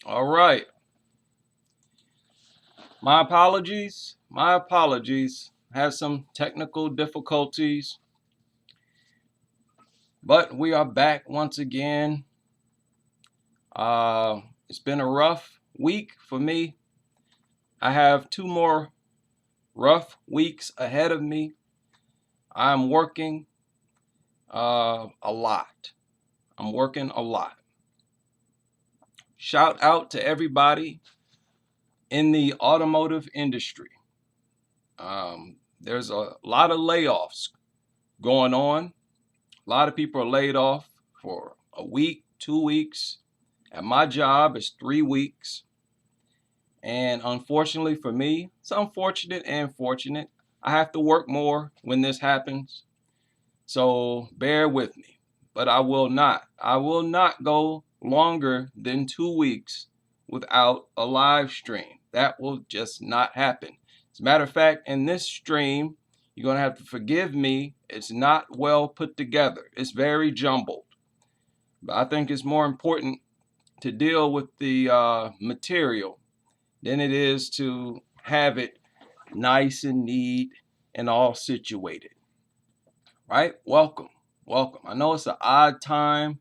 All right. My apologies. My apologies. Had some technical difficulties, but we are back once again. It's been a rough week for me. I have two more rough weeks ahead of me. I'm working a lot. I'm working a lot. Shout out to everybody in the automotive industry. There's a lot of layoffs going on. A lot of people are laid off for a week, 2 weeks. At my job, it's 3 weeks. And unfortunately for me, it's unfortunate and fortunate. I have to work more when this happens. So bear with me. But I will not go longer than 2 weeks without a live stream. That will just not happen. As a matter of fact, in this stream, you're going to have to forgive me. It's not well put together. It's very jumbled. But I think it's more important to deal with the material than it is to have it nice and neat and all situated. Right? Welcome. Welcome. I know it's an odd time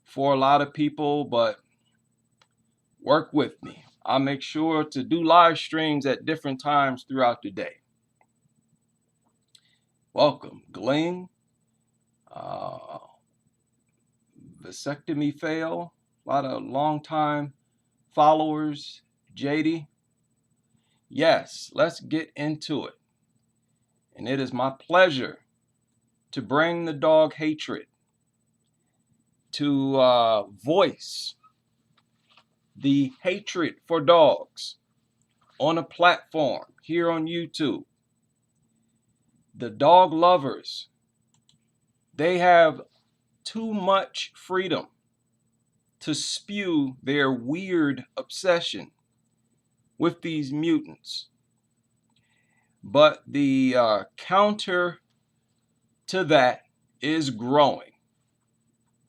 for a lot of people, but work with me. I'll make sure to do live streams at different times throughout the day. Welcome, Gling, uh, Vasectomy Fail, a lot of long time followers, JD. Yes, let's get into it. And it is my pleasure to bring the dog hatred, to voice the hatred for dogs on a platform here on YouTube. The dog lovers, they have too much freedom to spew their weird obsession with these mutants. But the counter to that is growing,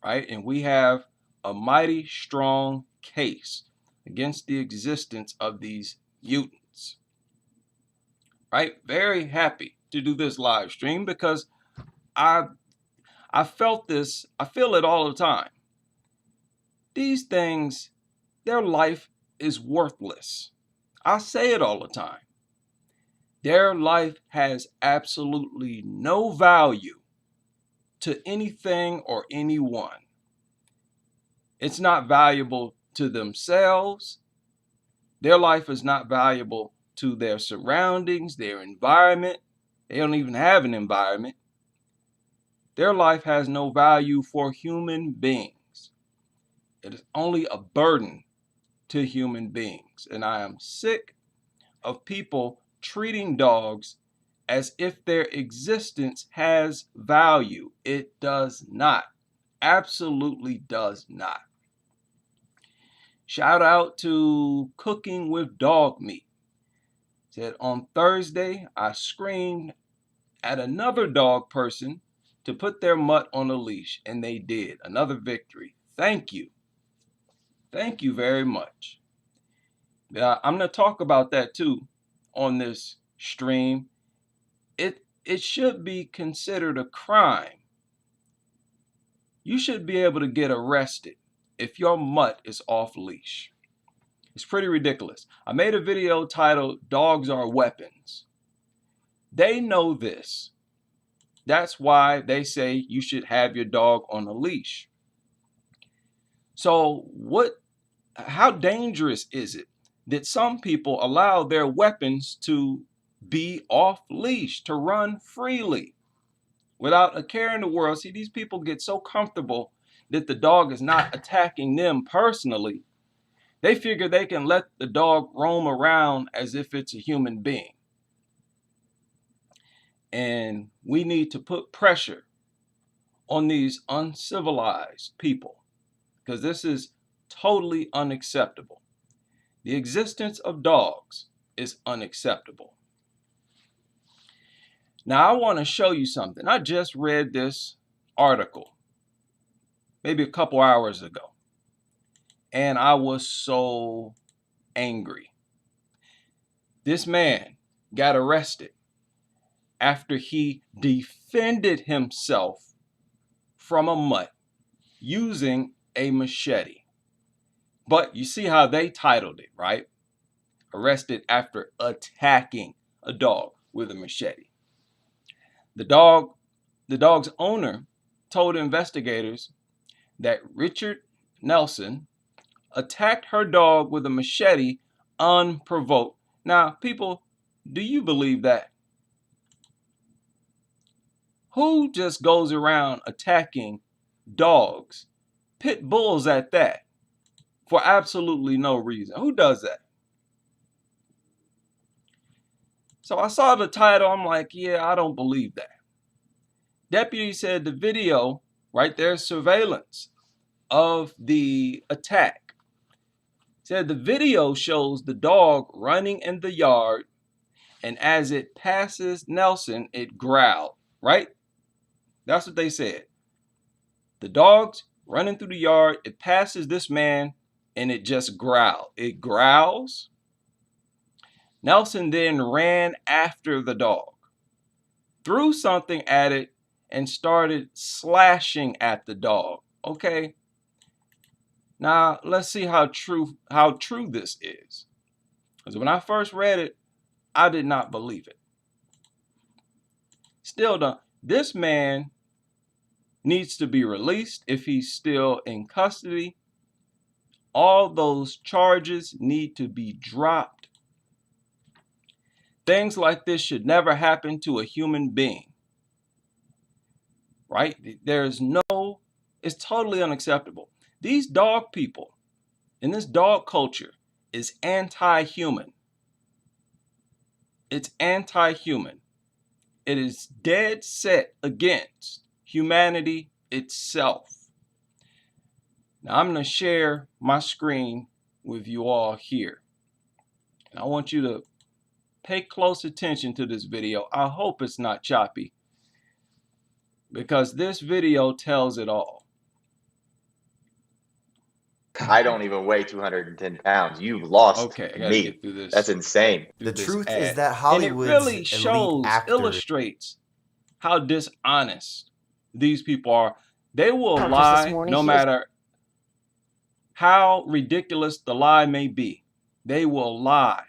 right? And we have a mighty strong case against the existence of these mutants, right? Very happy to do this live stream because I I felt this, I feel it all the time. These things, their life is worthless. I say it all the time. Their life has absolutely no value to anything or anyone. It's not valuable to themselves. Their life is not valuable to their surroundings, their environment. They don't even have an environment. Their life has no value for human beings. It is only a burden to human beings. And I am sick of people treating dogs as if their existence has value. It does not. Absolutely does not. Shout out to Cooking with Dog Meat. Said on Thursday, I screamed at another dog person to put their mutt on a leash, and they did. Another victory. Thank you. Thank you very much. I'm going to talk about that too on this stream. It should be considered a crime. You should be able to get arrested if your mutt is off leash. It's pretty ridiculous. I made a video titled Dogs Are Weapons. They know this. That's why they say you should have your dog on a leash. So how dangerous is it that some people allow their weapons to be off leash, to run freely without a care in the world? See, these people get so comfortable that the dog is not attacking them personally. They figure they can let the dog roam around as if it's a human being. And we need to put pressure on these uncivilized people because this is totally unacceptable. The existence of dogs is unacceptable. Now, I want to show you something. I just read this article maybe a couple hours ago. and I was so angry. This man got arrested after he defended himself from a mutt using a machete. But you see how they titled it, right? Arrested after attacking a dog with a machete. The dog's owner told investigators that Richard Nelson attacked her dog with a machete unprovoked. Now, people, do you believe that? Who just goes around attacking dogs, pit bulls at that, for absolutely no reason? Who does that? So I saw the title, I'm like, yeah, I don't believe that. Deputy said the video, right there, surveillance of the attack, said the video shows the dog running in the yard, and as it passes Nelson, it growled, right? That's what they said. The dog's running through the yard, it passes this man, and it just growled. It growls. Nelson then ran after the dog, threw something at it, and started slashing at the dog. Okay. Now let's see how true this is. Because when I first read it, I did not believe it. Still don't. This man needs to be released if he's still in custody. All those charges need to be dropped. Things like this should never happen to a human being. Right? It's totally unacceptable. These dog people in this dog culture is anti-human. It's anti-human. It is dead set against humanity itself. Now I'm going to share my screen with you all here. And I want you to pay close attention to this video. I hope it's not choppy, because this video tells it all. I don't even weigh 210 pounds. You've lost me. Get through this. That's insane. The truth is that Hollywood's and it really shows, illustrates how dishonest these people are. They will lie no matter how ridiculous the lie may be. They will lie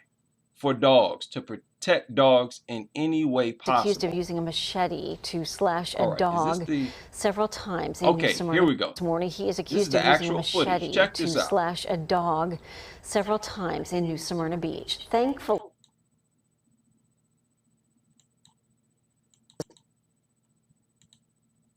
for dogs, to protect dogs in any way possible. Accused of using a machete to slash a dog several times. Okay, here we go. This morning, he is accused of using a machete to slash a dog several times in New Smyrna Beach. Thankfully,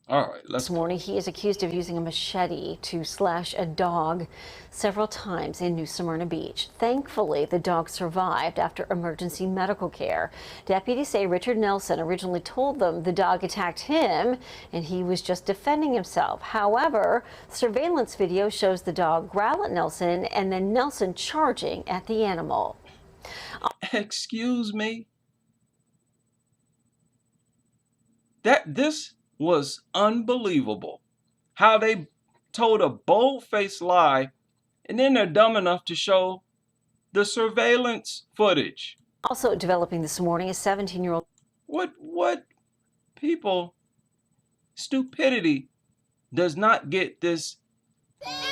all right, this morning, he is accused of using a machete to slash a dog several times in New Smyrna Beach. Thankfully, the dog survived after emergency medical care. Deputies say Richard Nelson originally told them the dog attacked him and he was just defending himself. However, surveillance video shows the dog growl at Nelson and then Nelson charging at the animal. Excuse me? This was unbelievable. How they told a bold-faced lie, and then they're dumb enough to show the surveillance footage. Also developing this morning, a 17-year-old. What people, stupidity does not get this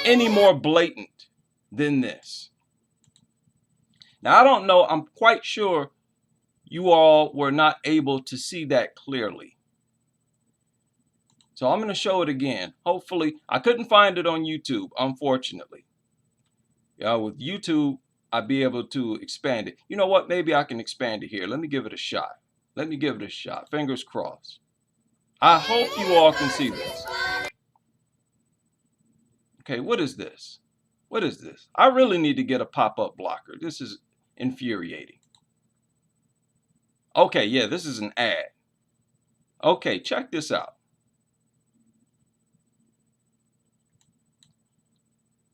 any more blatant than this. Now, I don't know, I'm quite sure you all were not able to see that clearly. So I'm going to show it again. Hopefully, I couldn't find it on YouTube, unfortunately. With YouTube, I'd be able to expand it. You know what? Maybe I can expand it here. Let me give it a shot. Let me give it a shot. Fingers crossed. I hope you all can see this. Okay, what is this? What is this? I really need to get a pop-up blocker. This is infuriating. Okay, yeah, this is an ad. Okay, check this out.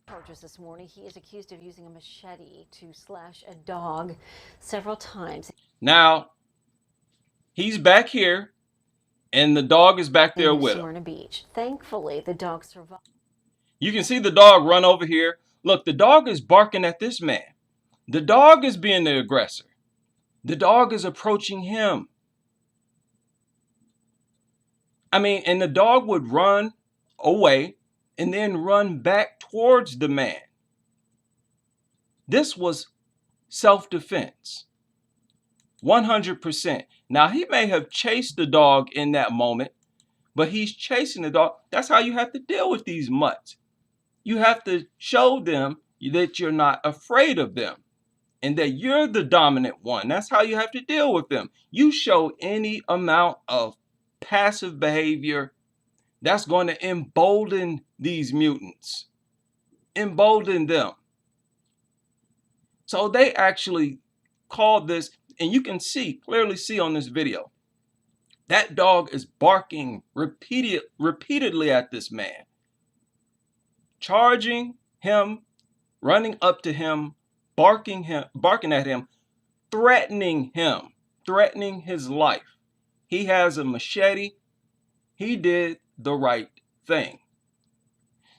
Charges this morning. He is accused of using a machete to slash a dog several times. Now, he's back here, and the dog is back there with him. Smyrna Beach. Thankfully, the dog survived. You can see the dog run over here, Look, the dog is barking at this man. The dog is being the aggressor. The dog is approaching him. I mean, and the dog would run away and then run back towards the man. This was self-defense. 100%. Now, he may have chased the dog in that moment, but he's chasing the dog. That's how you have to deal with these mutts. You have to show them that you're not afraid of them and that you're the dominant one. That's how you have to deal with them. You show any amount of passive behavior, that's going to embolden these mutants, embolden them. So they actually called this, and you can clearly see on this video, that dog is barking repeatedly at this man, charging him, running up to him, barking at him, threatening his life. He has a machete. He did the right thing.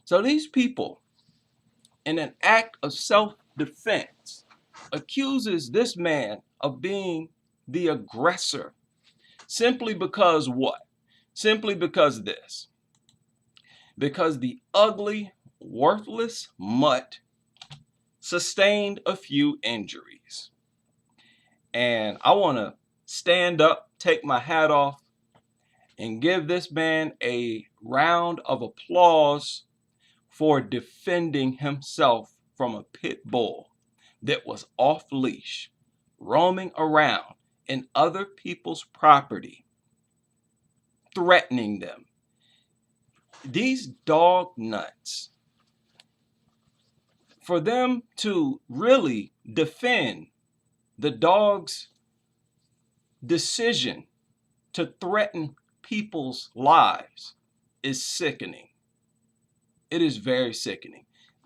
So these people, in an act of self-defense, accuses this man of being the aggressor. Simply because what? Simply because this. Because the ugly, worthless mutt sustained a few injuries. And I want to stand up, take my hat off, and give this man a round of applause for defending himself from a pit bull that was off leash, roaming around in other people's property, threatening them. These dog nuts, for them to really defend the dog's decision to threaten people's lives is sickening. It is very sickening.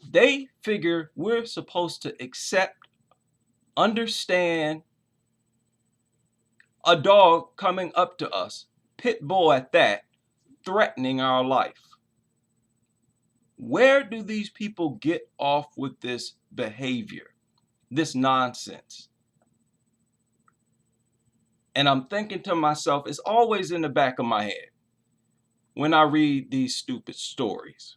They figure we're supposed to accept, understand a dog coming up to us, pit bull at that, threatening our life. Where do these people get off with this behavior, this nonsense? And I'm thinking to myself, it's always in the back of my head when I read these stupid stories.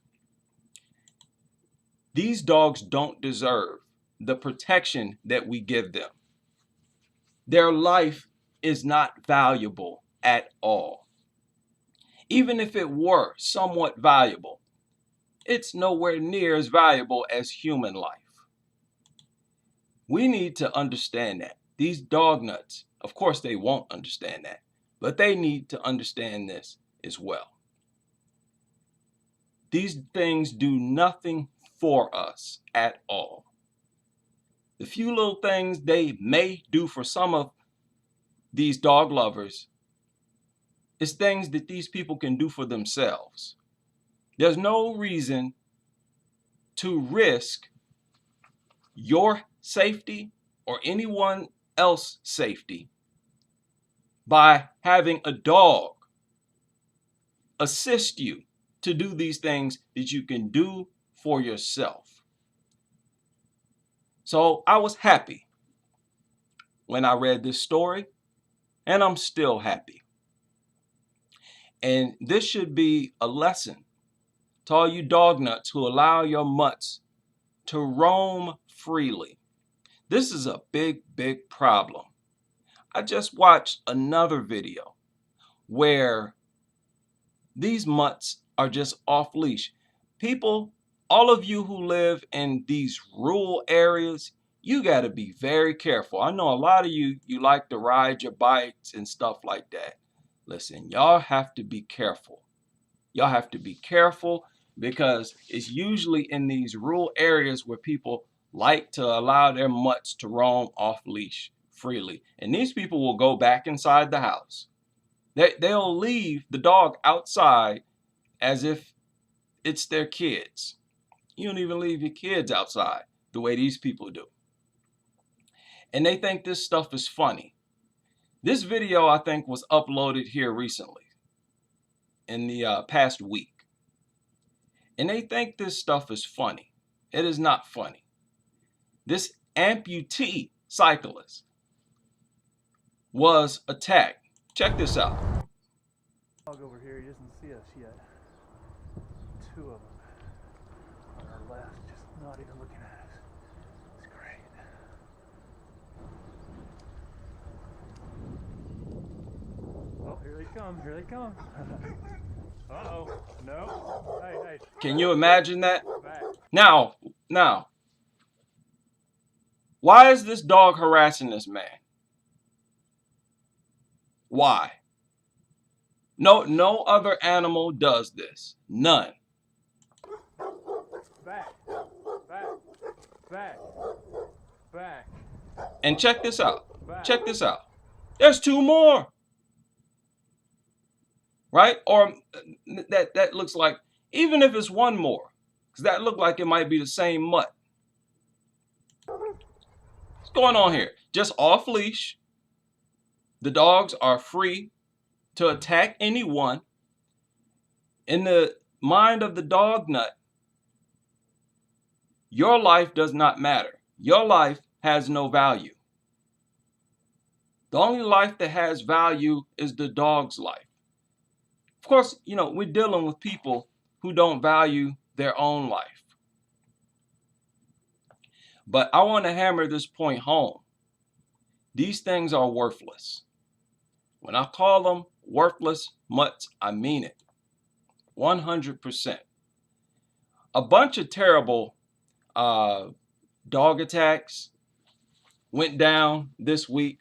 These dogs don't deserve the protection that we give them. Their life is not valuable at all. Even if it were somewhat valuable, it's nowhere near as valuable as human life. We need to understand that. These dog nuts, of course they won't understand that, but they need to understand this as well. These things do nothing for us at all. The few little things they may do for some of these dog lovers is things that these people can do for themselves. There's no reason to risk your safety or anyone else's safety by having a dog assist you to do these things that you can do for yourself. So I was happy when I read this story, and I'm still happy. And this should be a lesson to all you dog nuts who allow your mutts to roam freely. This is a big, big problem. I just watched another video where these mutts are just off leash. People, all of you who live in these rural areas, you got to be very careful. I know a lot of you like to ride your bikes and stuff like that. Listen, y'all have to be careful. Y'all have to be careful because it's usually in these rural areas where people like to allow their mutts to roam off leash freely. And these people will go back inside the house. They'll leave the dog outside as if it's their kids. You don't even leave your kids outside the way these people do. And they think this stuff is funny. This video, I think, was uploaded here recently in the past week. And they think this stuff is funny. It is not funny. This amputee cyclist was attacked. Check this out. Dog over here, he doesn't see us yet. Two of them on our left, just not even looking at us. It's great. Oh, here they come, here they come. Uh-oh, no. Hey. Can you imagine that? Now, why is this dog harassing this man? Why? No other animal does this. None. Back. And check this out. Check this out. There's two more. Right? Or that looks like, even if it's one more, because that looked like it might be the same mutt. What's going on here? Just off leash. The dogs are free to attack anyone. In the mind of the dog nut, your life does not matter. Your life has no value. The only life that has value is the dog's life. Of course, we're dealing with people who don't value their own life. But I want to hammer this point home. These things are worthless. When I call them worthless mutts, I mean it. 100%. A bunch of terrible dog attacks went down this week.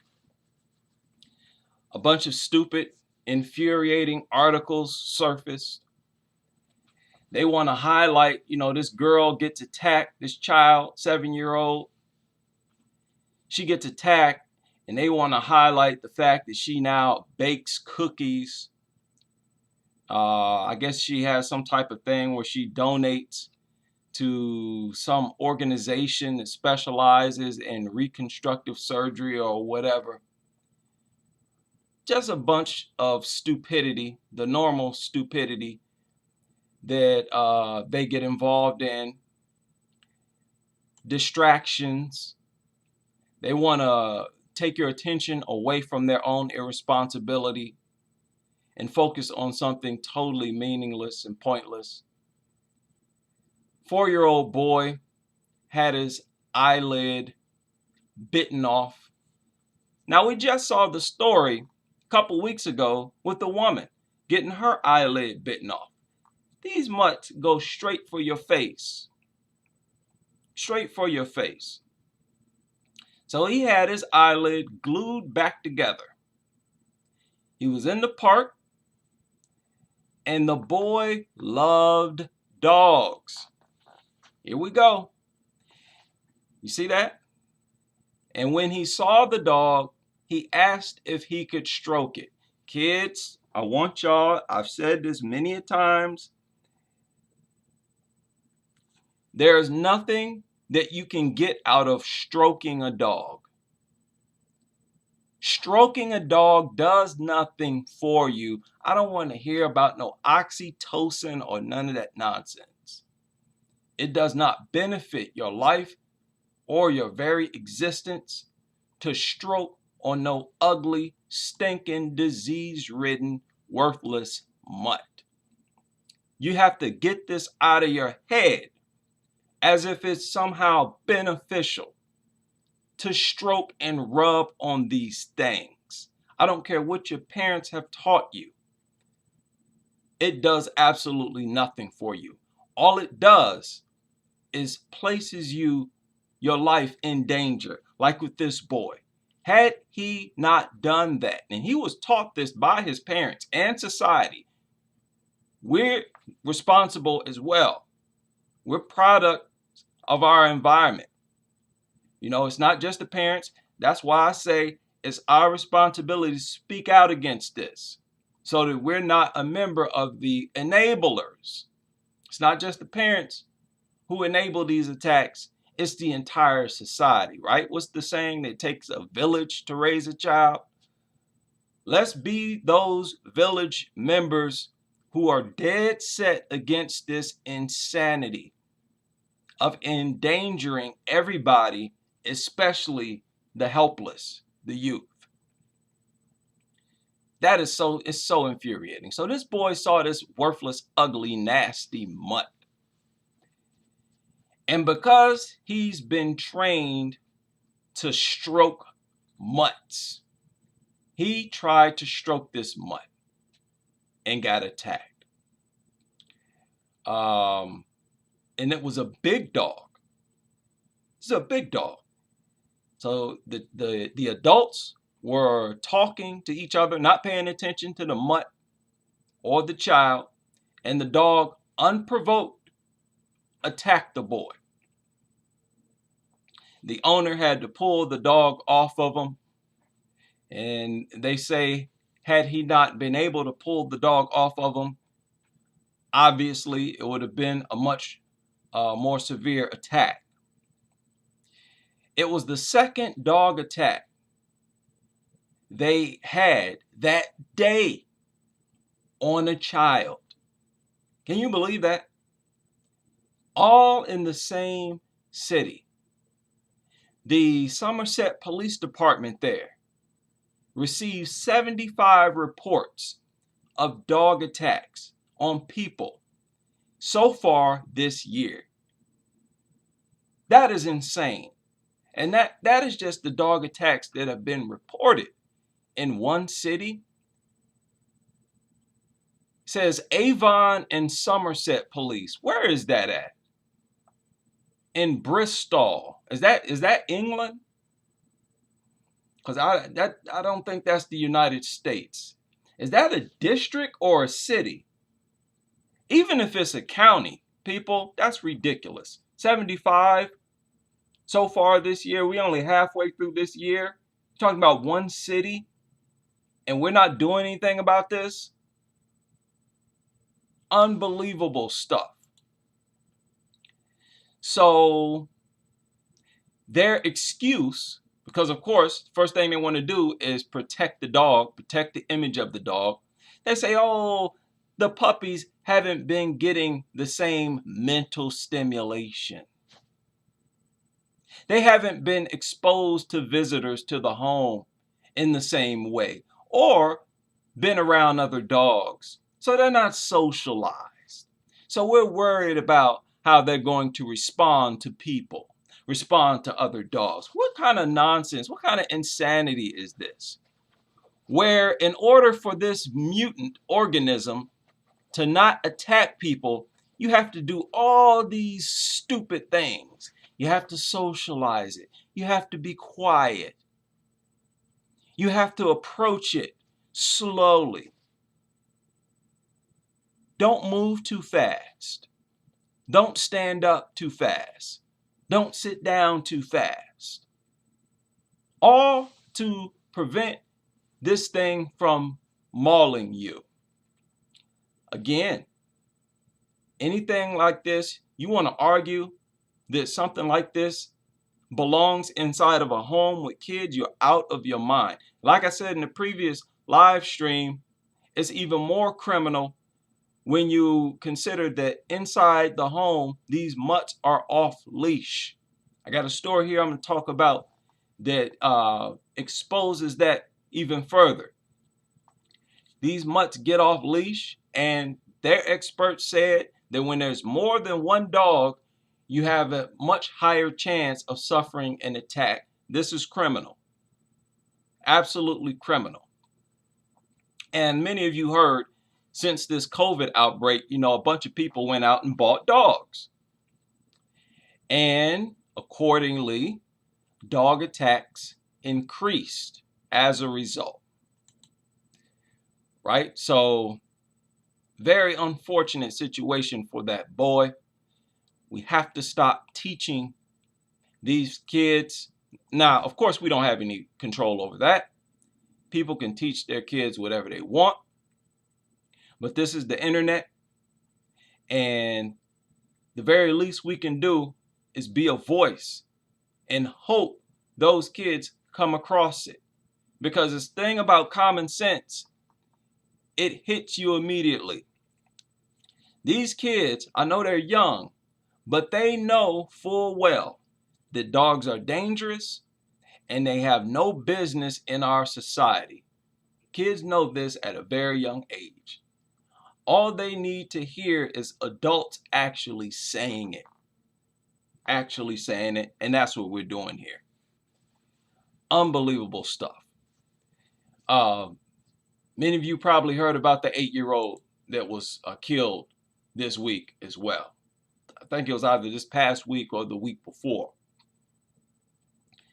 A bunch of stupid, infuriating articles surfaced. They want to highlight, this girl gets attacked, this child, 7-year-old. She gets attacked, and they want to highlight the fact that she now bakes cookies. I guess she has some type of thing where she donates to some organization that specializes in reconstructive surgery or whatever. Just a bunch of stupidity, the normal stupidity that they get involved in. Distractions. They want to take your attention away from their own irresponsibility and focus on something totally meaningless and pointless. 4-year-old boy had his eyelid bitten off. Now, we just saw the story a couple weeks ago with a woman getting her eyelid bitten off. These mutts go straight for your face. Straight for your face. So he had his eyelid glued back together. He was in the park, and the boy loved dogs. Here we go. You see that? And when he saw the dog, he asked if he could stroke it. Kids, I want y'all, I've said this many a times, there is nothing that you can get out of stroking a dog. Stroking a dog does nothing for you. I don't want to hear about no oxytocin or none of that nonsense. It does not benefit your life or your very existence to stroke on no ugly, stinking, disease-ridden, worthless mutt. You have to get this out of your head as if it's somehow beneficial to stroke and rub on these things. I don't care what your parents have taught you. It does absolutely nothing for you. All it does is places your life in danger, like with this boy. Had he not done that, and he was taught this by his parents and society, we're responsible as well. We're product of our environment. It's not just the parents. That's why I say it's our responsibility to speak out against this so that we're not a member of the enablers. It's not just the parents who enable these attacks. It's the entire society, right? What's the saying? It takes a village to raise a child. Let's be those village members who are dead set against this insanity. of endangering everybody, especially the helpless, the youth. That is it's so infuriating. So this boy saw this worthless, ugly, nasty mutt. And because he's been trained to stroke mutts, he tried to stroke this mutt and got attacked. And it was a big dog. It's a big dog. So the adults were talking to each other, not paying attention to the mutt or the child, and the dog, unprovoked, attacked the boy. The owner had to pull the dog off of him, and they say had he not been able to pull the dog off of him, obviously it would have been a much more severe attack. It was the second dog attack they had that day on a child. Can you believe that? All in the same city. The Somerset Police Department there received 75 reports of dog attacks on people so far this year. That is insane. And that is just the dog attacks that have been reported in one city. It says Avon and Somerset Police. Where is that at? In Bristol. Is that England? Because I don't think that's the United States. Is that a district or a city? Even if it's a county, people, that's ridiculous. 75 so far this year. We only halfway through this year. Talking about one city, and we're not doing anything about this. Unbelievable stuff. So their excuse, because of course, first thing they want to do is protect the dog, protect the image of the dog. They say, oh, the puppies haven't been getting the same mental stimulation. They haven't been exposed to visitors to the home in the same way, or been around other dogs. So they're not socialized. So we're worried about how they're going to respond to people, respond to other dogs. What kind of nonsense, what kind of insanity is this? Where in order for this mutant organism to not attack people, you have to do all these stupid things. You have to socialize it. You have to be quiet. You have to approach it slowly. Don't move too fast. Don't stand up too fast. Don't sit down too fast. All to prevent this thing from mauling you. Again, anything like this, you want to argue that something like this belongs inside of a home with kids, you're out of your mind. Like I said in the previous live stream, it's even more criminal when you consider that inside the home, these mutts are off leash. I got a story here I'm going to talk about that exposes that even further. These mutts get off leash, and their experts said that when there's more than one dog, you have a much higher chance of suffering an attack. This is criminal. Absolutely criminal. And many of you heard, since this COVID outbreak, a bunch of people went out and bought dogs. And accordingly, dog attacks increased as a result. Right? So, very unfortunate situation for that boy. We have to stop teaching these kids. Now, of course, we don't have any control over that. People can teach their kids whatever they want. But this is the internet, and the very least we can do is be a voice and hope those kids come across it. Because this thing about common sense, it hits you immediately. These kids, I know they're young, But they know full well that dogs are dangerous and they have no business in our society. Kids know this at a very young age. All they need to hear is adults actually saying it. And that's what we're doing here. Unbelievable stuff. Many of you probably heard about the 8-year-old that was killed this week as well. I think it was either this past week or the week before.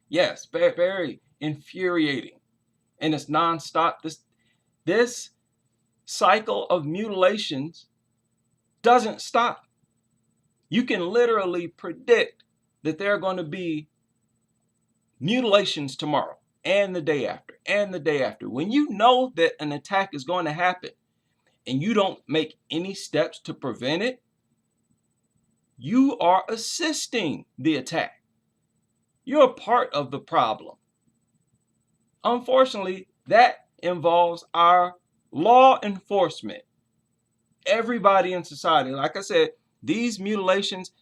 Yes, very, very infuriating. And it's nonstop. This cycle of mutilations doesn't stop. You can literally predict that there are going to be mutilations tomorrow and the day after and the day after. When you know that an attack is going to happen and you don't make any steps to prevent it, you are assisting the attack. You're a part of the problem. Unfortunately, that involves our law enforcement. Everybody in society, like I said, these mutilations,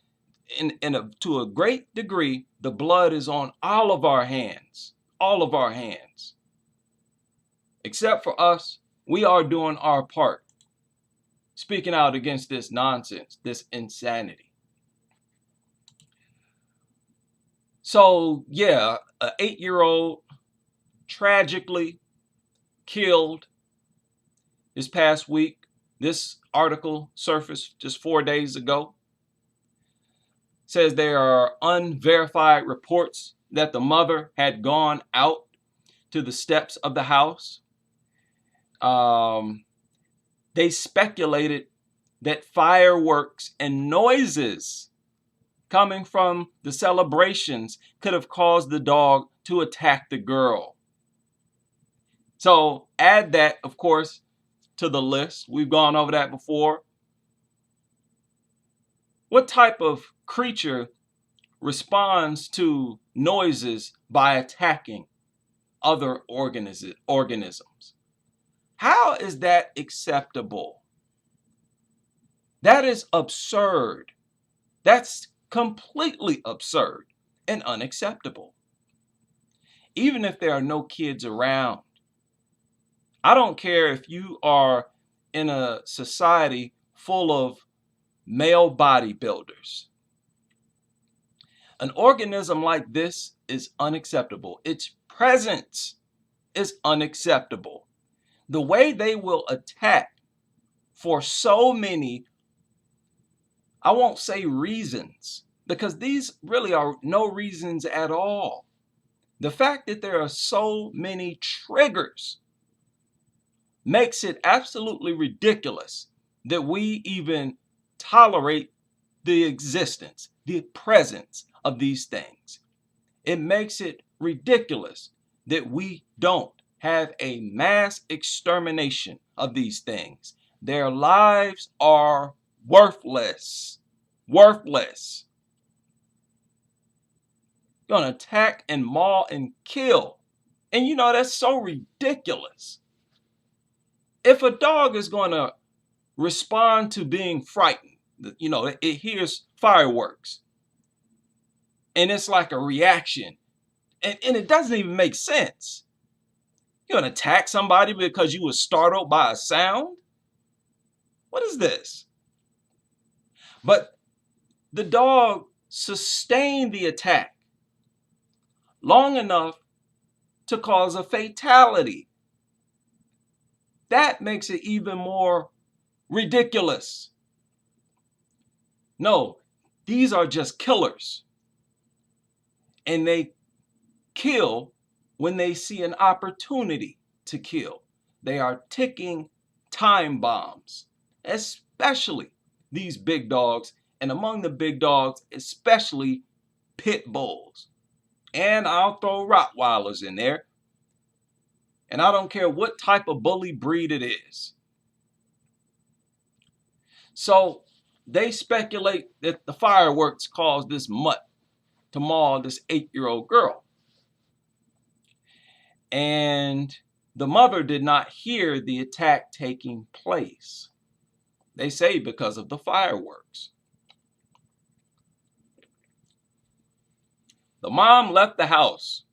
to a great degree, the blood is on all of our hands. All of our hands. Except for us, we are doing our part. Speaking out against this nonsense, this insanity. So, yeah, an 8-year-old tragically killed this past week. This article surfaced just 4 days ago. Says there are unverified reports that the mother had gone out to the steps of the house. They speculated that fireworks and noises coming from the celebrations could have caused the dog to attack the girl. So add that, of course, to the list. We've gone over that before. What type of creature responds to noises by attacking other organisms? How is that acceptable? That is absurd. That's completely absurd and unacceptable. Even if there are no kids around. I don't care if you are in a society full of male bodybuilders. An organism like this is unacceptable. Its presence is unacceptable. The way they will attack for so many, I won't say reasons, because these really are no reasons at all. The fact that there are so many triggers makes it absolutely ridiculous that we even tolerate the existence, the presence of these things. It makes it ridiculous that we don't have a mass extermination of these things. Their lives are worthless. Worthless. You're going to attack and maul and kill. And you know, that's so ridiculous. If a dog is going to respond to being frightened, you know, it hears fireworks and it's like a reaction, and it doesn't even make sense. You're going to attack somebody because you were startled by a sound? What is this? But the dog sustained the attack long enough to cause a fatality. That makes it even more ridiculous. No, these are just killers. And they kill when they see an opportunity to kill. They are ticking time bombs, especially these big dogs. And among the big dogs, especially pit bulls. And I'll throw Rottweilers in there. And I don't care what type of bully breed it is. So they speculate that the fireworks caused this mutt to maul this 8-year-old girl. And the mother did not hear the attack taking place. They say because of the fireworks. The mom left the house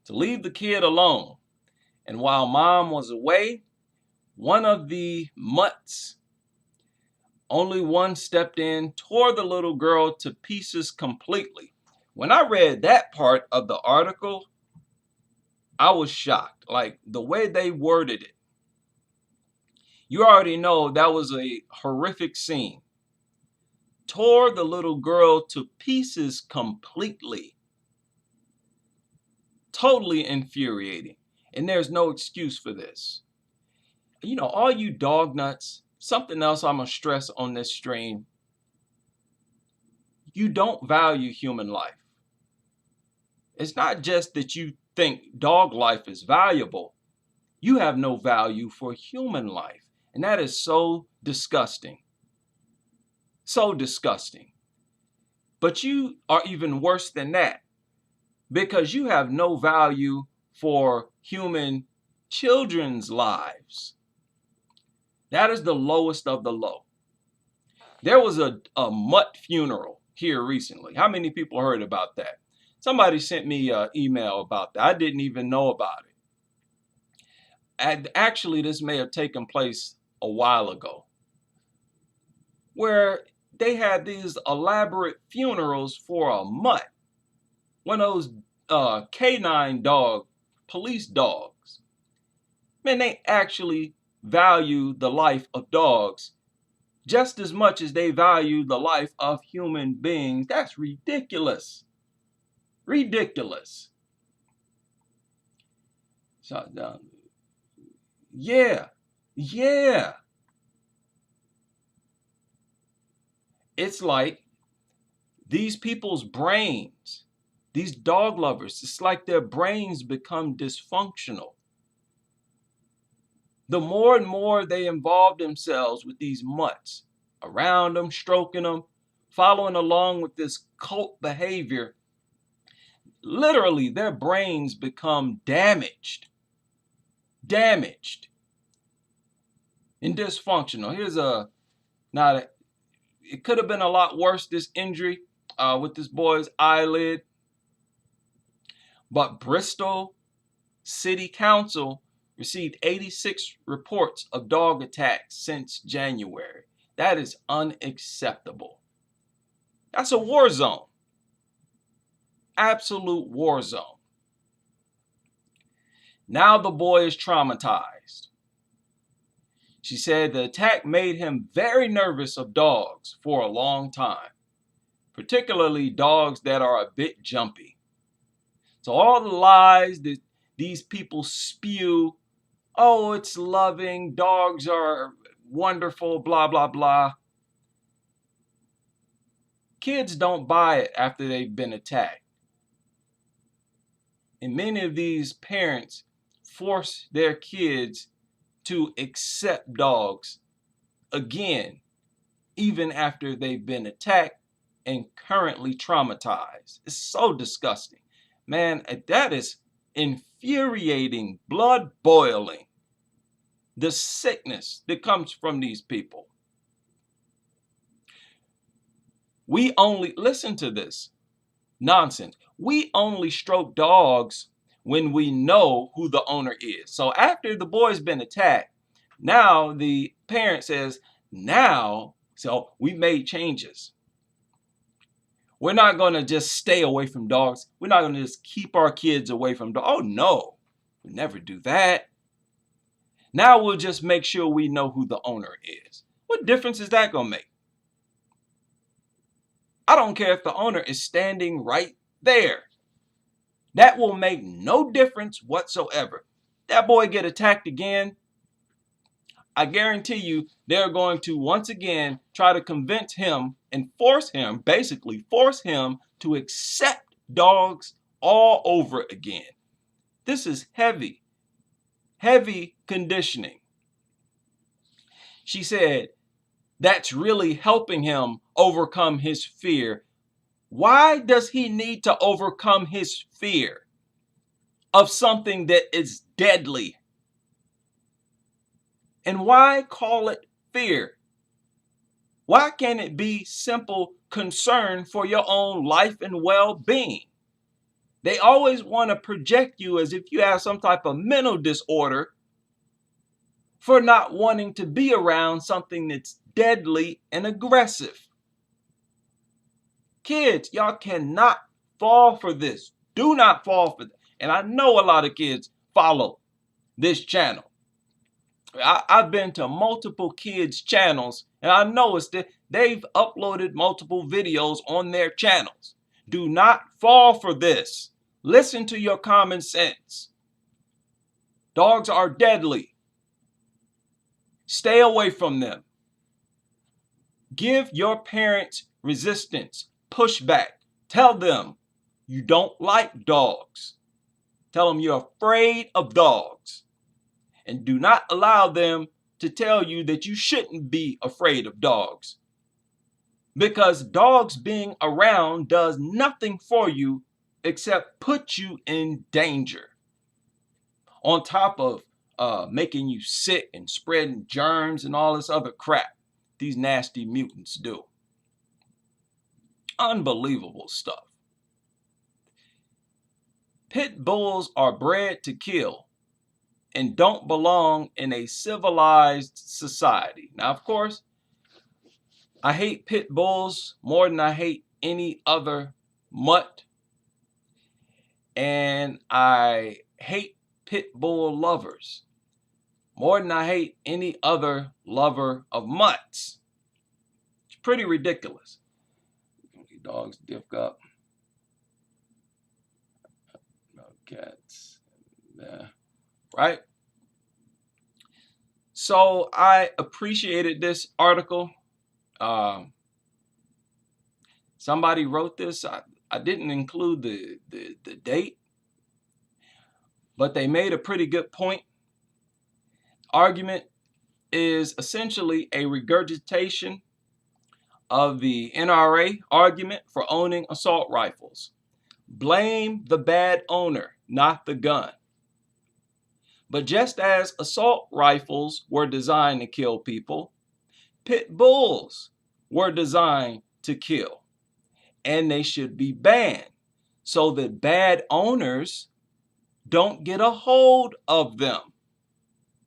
to leave the kid alone. And while mom was away, one of the mutts, only one, stepped in, tore the little girl to pieces completely. When I read that part of the article, I was shocked. Like the way they worded it. You already know that was a horrific scene. Tore the little girl to pieces completely. Totally infuriating. And there's no excuse for this. You know, all you dog nuts, something else I'm going to stress on this stream. You don't value human life. It's not just that you think dog life is valuable. You have no value for human life. And that is so disgusting. So disgusting. But you are even worse than that, because you have no value for human children's lives. That is the lowest of the low. There was a mutt funeral here recently. How many people heard about that? Somebody sent me an email about that. I didn't even know about it. And actually, this may have taken place a while ago, where they had these elaborate funerals for a mutt, one of those canine dog, police dogs. Man, they actually value the life of dogs just as much as they value the life of human beings. That's ridiculous. Ridiculous. So, yeah. It's like these people's brains, these dog lovers, it's like their brains become dysfunctional. The more and more they involve themselves with these mutts, around them, stroking them, following along with this cult behavior, literally their brains become damaged and dysfunctional. Here's it could have been a lot worse, this injury with this boy's eyelid. But Bristol City Council received 86 reports of dog attacks since January. That is unacceptable. That's a war zone. Absolute war zone. Now the boy is traumatized. She said the attack made him very nervous of dogs for a long time, particularly dogs that are a bit jumpy. So all the lies that these people spew, oh, it's loving, dogs are wonderful, blah, blah, blah. Kids don't buy it after they've been attacked. And many of these parents force their kids to accept dogs again, even after they've been attacked and currently traumatized. It's so disgusting. Man, that is infuriating, blood boiling. The sickness that comes from these people. We only, listen to this nonsense. We only stroke dogs when we know who the owner is. So after the boy's been attacked, now the parent says, so we made changes. We're not going to just stay away from dogs. We're not going to just keep our kids away from dogs. Oh, no, we never do that. Now we'll just make sure we know who the owner is. What difference is that going to make? I don't care if the owner is standing right there. That will make no difference whatsoever. That boy get attacked again, I guarantee you they're going to once again try to convince him and basically force him to accept dogs all over again. This is heavy conditioning. She said that's really helping him overcome his fear. Why does he need to overcome his fear of something that is deadly? And why call it fear? Why can't it be simple concern for your own life and well-being? They always want to project you as if you have some type of mental disorder for not wanting to be around something that's deadly and aggressive. Kids, y'all cannot fall for this. Do not fall for this. And I know a lot of kids follow this channel. I've been to multiple kids' channels, and I noticed that they've uploaded multiple videos on their channels. Do not fall for this. Listen to your common sense. Dogs are deadly. Stay away from them. Give your parents resistance, pushback. Tell them you don't like dogs. Tell them you're afraid of dogs. And do not allow them to tell you that you shouldn't be afraid of dogs. Because dogs being around does nothing for you except put you in danger. On top of making you sick and spreading germs and all this other crap these nasty mutants do. Unbelievable stuff. Pit bulls are bred to kill and don't belong in a civilized society. Now, of course, I hate pit bulls more than I hate any other mutt. And I hate pit bull lovers more than I hate any other lover of mutts. It's pretty ridiculous. Dogs dick up. No cats. Right? So I appreciated this article. Somebody wrote this. I didn't include the date, but they made a pretty good point. Argument is essentially a regurgitation of the NRA argument for owning assault rifles. Blame the bad owner, not the gun. But just as assault rifles were designed to kill people, pit bulls were designed to kill. And they should be banned so that bad owners don't get a hold of them.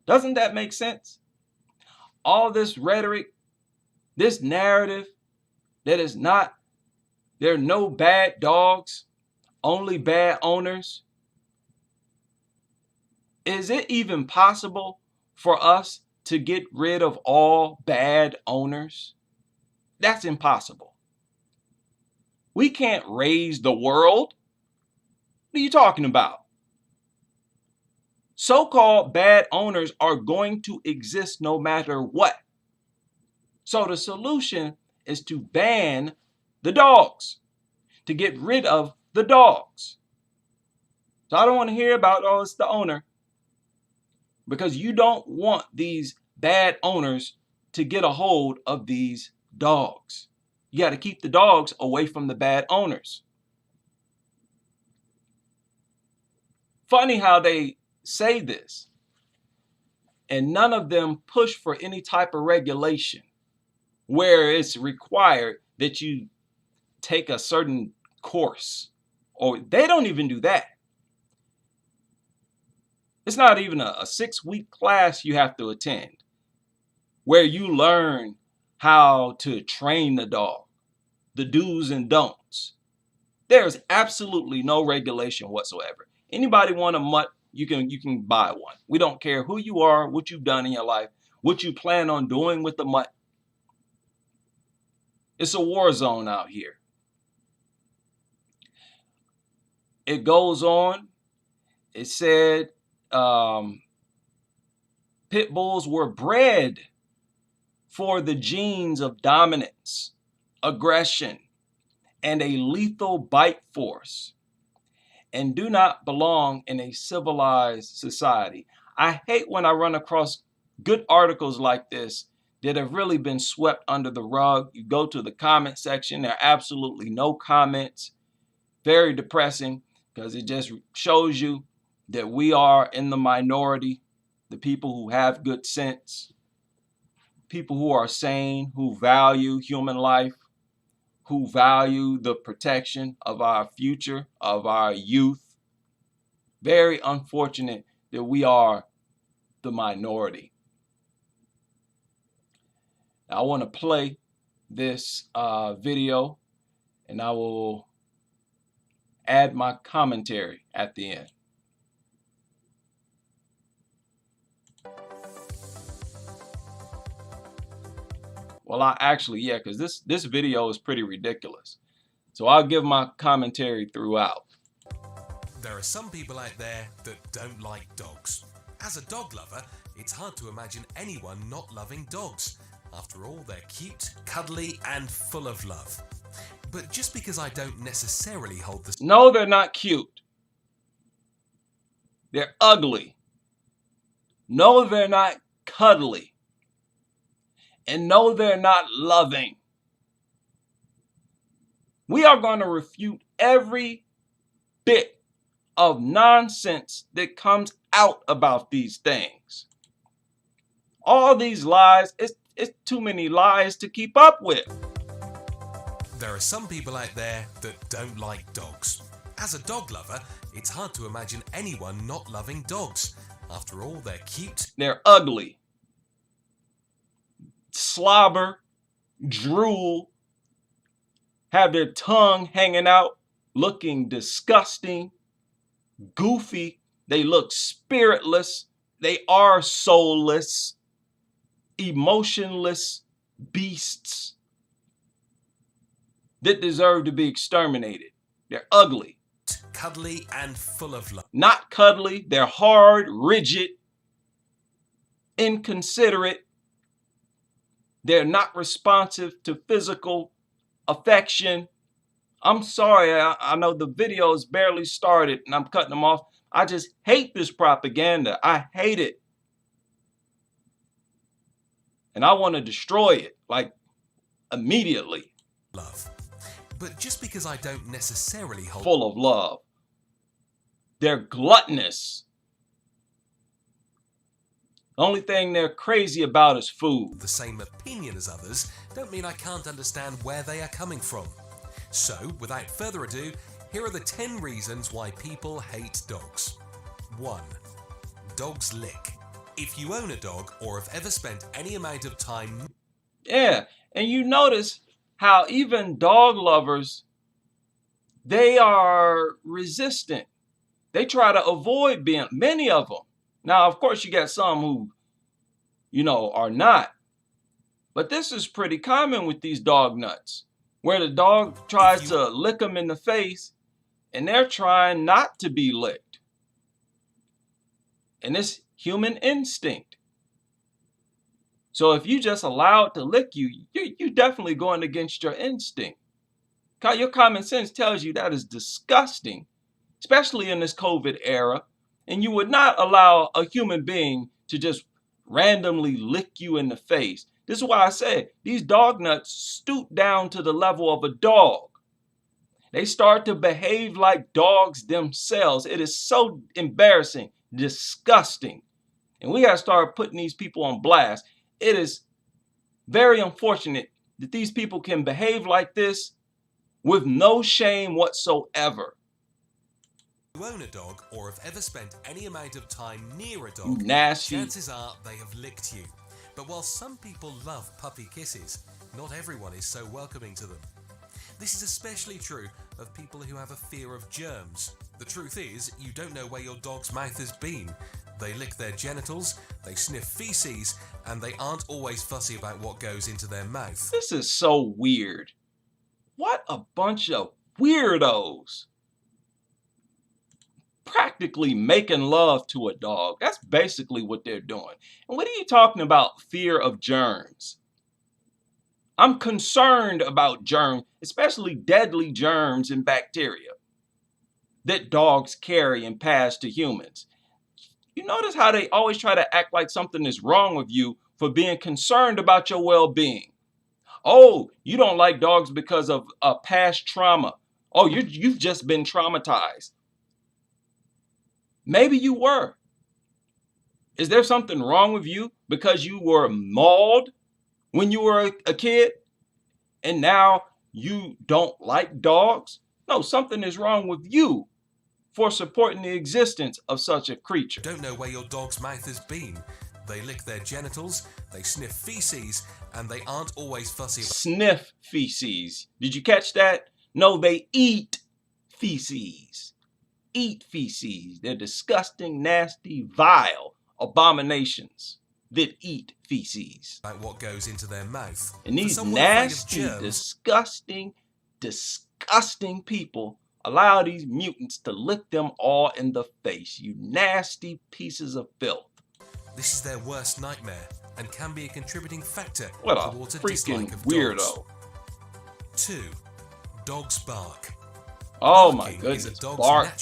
Doesn't that make sense? All this rhetoric, this narrative that is not, there are no bad dogs, only bad owners. Is it even possible for us to get rid of all bad owners? That's impossible. We can't raise the world. What are you talking about? So-called bad owners are going to exist no matter what. So the solution is to ban the dogs, to get rid of the dogs. So I don't want to hear about, oh, it's the owner, because you don't want these bad owners to get a hold of these dogs. You got to keep the dogs away from the bad owners. Funny how they say this, and none of them push for any type of regulation where it's required that you take a certain course, or they don't even do that. It's not even a 6-week class you have to attend where you learn how to train the dog, the do's and don'ts. There's absolutely no regulation whatsoever. Anybody want a mutt, you can buy one. We don't care who you are, what you've done in your life, what you plan on doing with the mutt. It's a war zone out here. It goes on. It said pit bulls were bred for the genes of dominance, aggression, and a lethal bite force, and do not belong in a civilized society. I hate when I run across good articles like this that have really been swept under the rug. You go to the comment section, there are absolutely no comments. Very depressing, because it just shows you that we are in the minority, the people who have good sense, people who are sane, who value human life, who value the protection of our future, of our youth. Very unfortunate that we are the minority. Now, I want to play this video, and I will add my commentary at the end. Well, yeah, because this video is pretty ridiculous. So I'll give my commentary throughout. There are some people out there that don't like dogs. As a dog lover, it's hard to imagine anyone not loving dogs. After all, they're cute, cuddly, and full of love. But just because I don't necessarily hold the... No, they're not cute. They're ugly. No, they're not cuddly. And no, they're not loving. We are going to refute every bit of nonsense that comes out about these things. All these lies, it's too many lies to keep up with. There are some people out there that don't like dogs. As a dog lover, it's hard to imagine anyone not loving dogs. After all, they're cute. They're ugly. Slobber, drool, have their tongue hanging out, looking disgusting, goofy. They look spiritless. They are soulless, emotionless beasts that deserve to be exterminated. They're ugly. Cuddly and full of love. Not cuddly. They're hard, rigid, inconsiderate. They're not responsive to physical affection. I'm sorry, I know the video is barely started and I'm cutting them off. I just hate this propaganda. I hate it. And I want to destroy it, like, immediately. Love. But just because I don't necessarily hold... Full of love. They're gluttonous. The only thing they're crazy about is food. The same opinion as others don't mean I can't understand where they are coming from. So, without further ado, here are the 10 reasons why people hate dogs. 1. Dogs lick. If you own a dog or have ever spent any amount of time... Yeah, and you notice how even dog lovers, they are resistant. They try to avoid being, many of them. Now, of course, you got some who, are not. But this is pretty common with these dog nuts, where the dog tries to lick them in the face, and they're trying not to be licked. And it's human instinct. So if you just allow it to lick you, you're definitely going against your instinct. Your common sense tells you that is disgusting, especially in this COVID era. And you would not allow a human being to just randomly lick you in the face. This is why I said these dog nuts stoop down to the level of a dog. They start to behave like dogs themselves. It is so embarrassing, disgusting. And we got to start putting these people on blast. It is very unfortunate that these people can behave like this with no shame whatsoever. If you own a dog or have ever spent any amount of time near a dog, nasty. Chances are they have licked you. But while some people love puppy kisses, not everyone is so welcoming to them. This is especially true of people who have a fear of germs. The truth is, you don't know where your dog's mouth has been. They lick their genitals, they sniff feces, and they aren't always fussy about what goes into their mouth. This is so weird. What a bunch of weirdos. Practically making love to a dog. That's basically what they're doing. And what are you talking about, fear of germs? I'm concerned about germs, especially deadly germs and bacteria that dogs carry and pass to humans. You notice how they always try to act like something is wrong with you for being concerned about your well-being. Oh, you don't like dogs because of past trauma. Oh, you've just been traumatized. Maybe you were. Is there something wrong with you because you were mauled when you were a kid? And now you don't like dogs. No, something is wrong with you for supporting the existence of such a creature. Don't know where your dog's mouth has been. They lick their genitals, they sniff feces, and they aren't always fussy about... Sniff feces. Did you catch that? No, they eat feces. Eat feces. They're disgusting, nasty, vile abominations that eat feces. About what goes into their mouth. And these nasty, disgusting people allow these mutants to lick them all in the face. You nasty pieces of filth. This is their worst nightmare and can be a contributing factor towards a freaking weirdo. 2. Dogs bark. Oh my goodness. Bark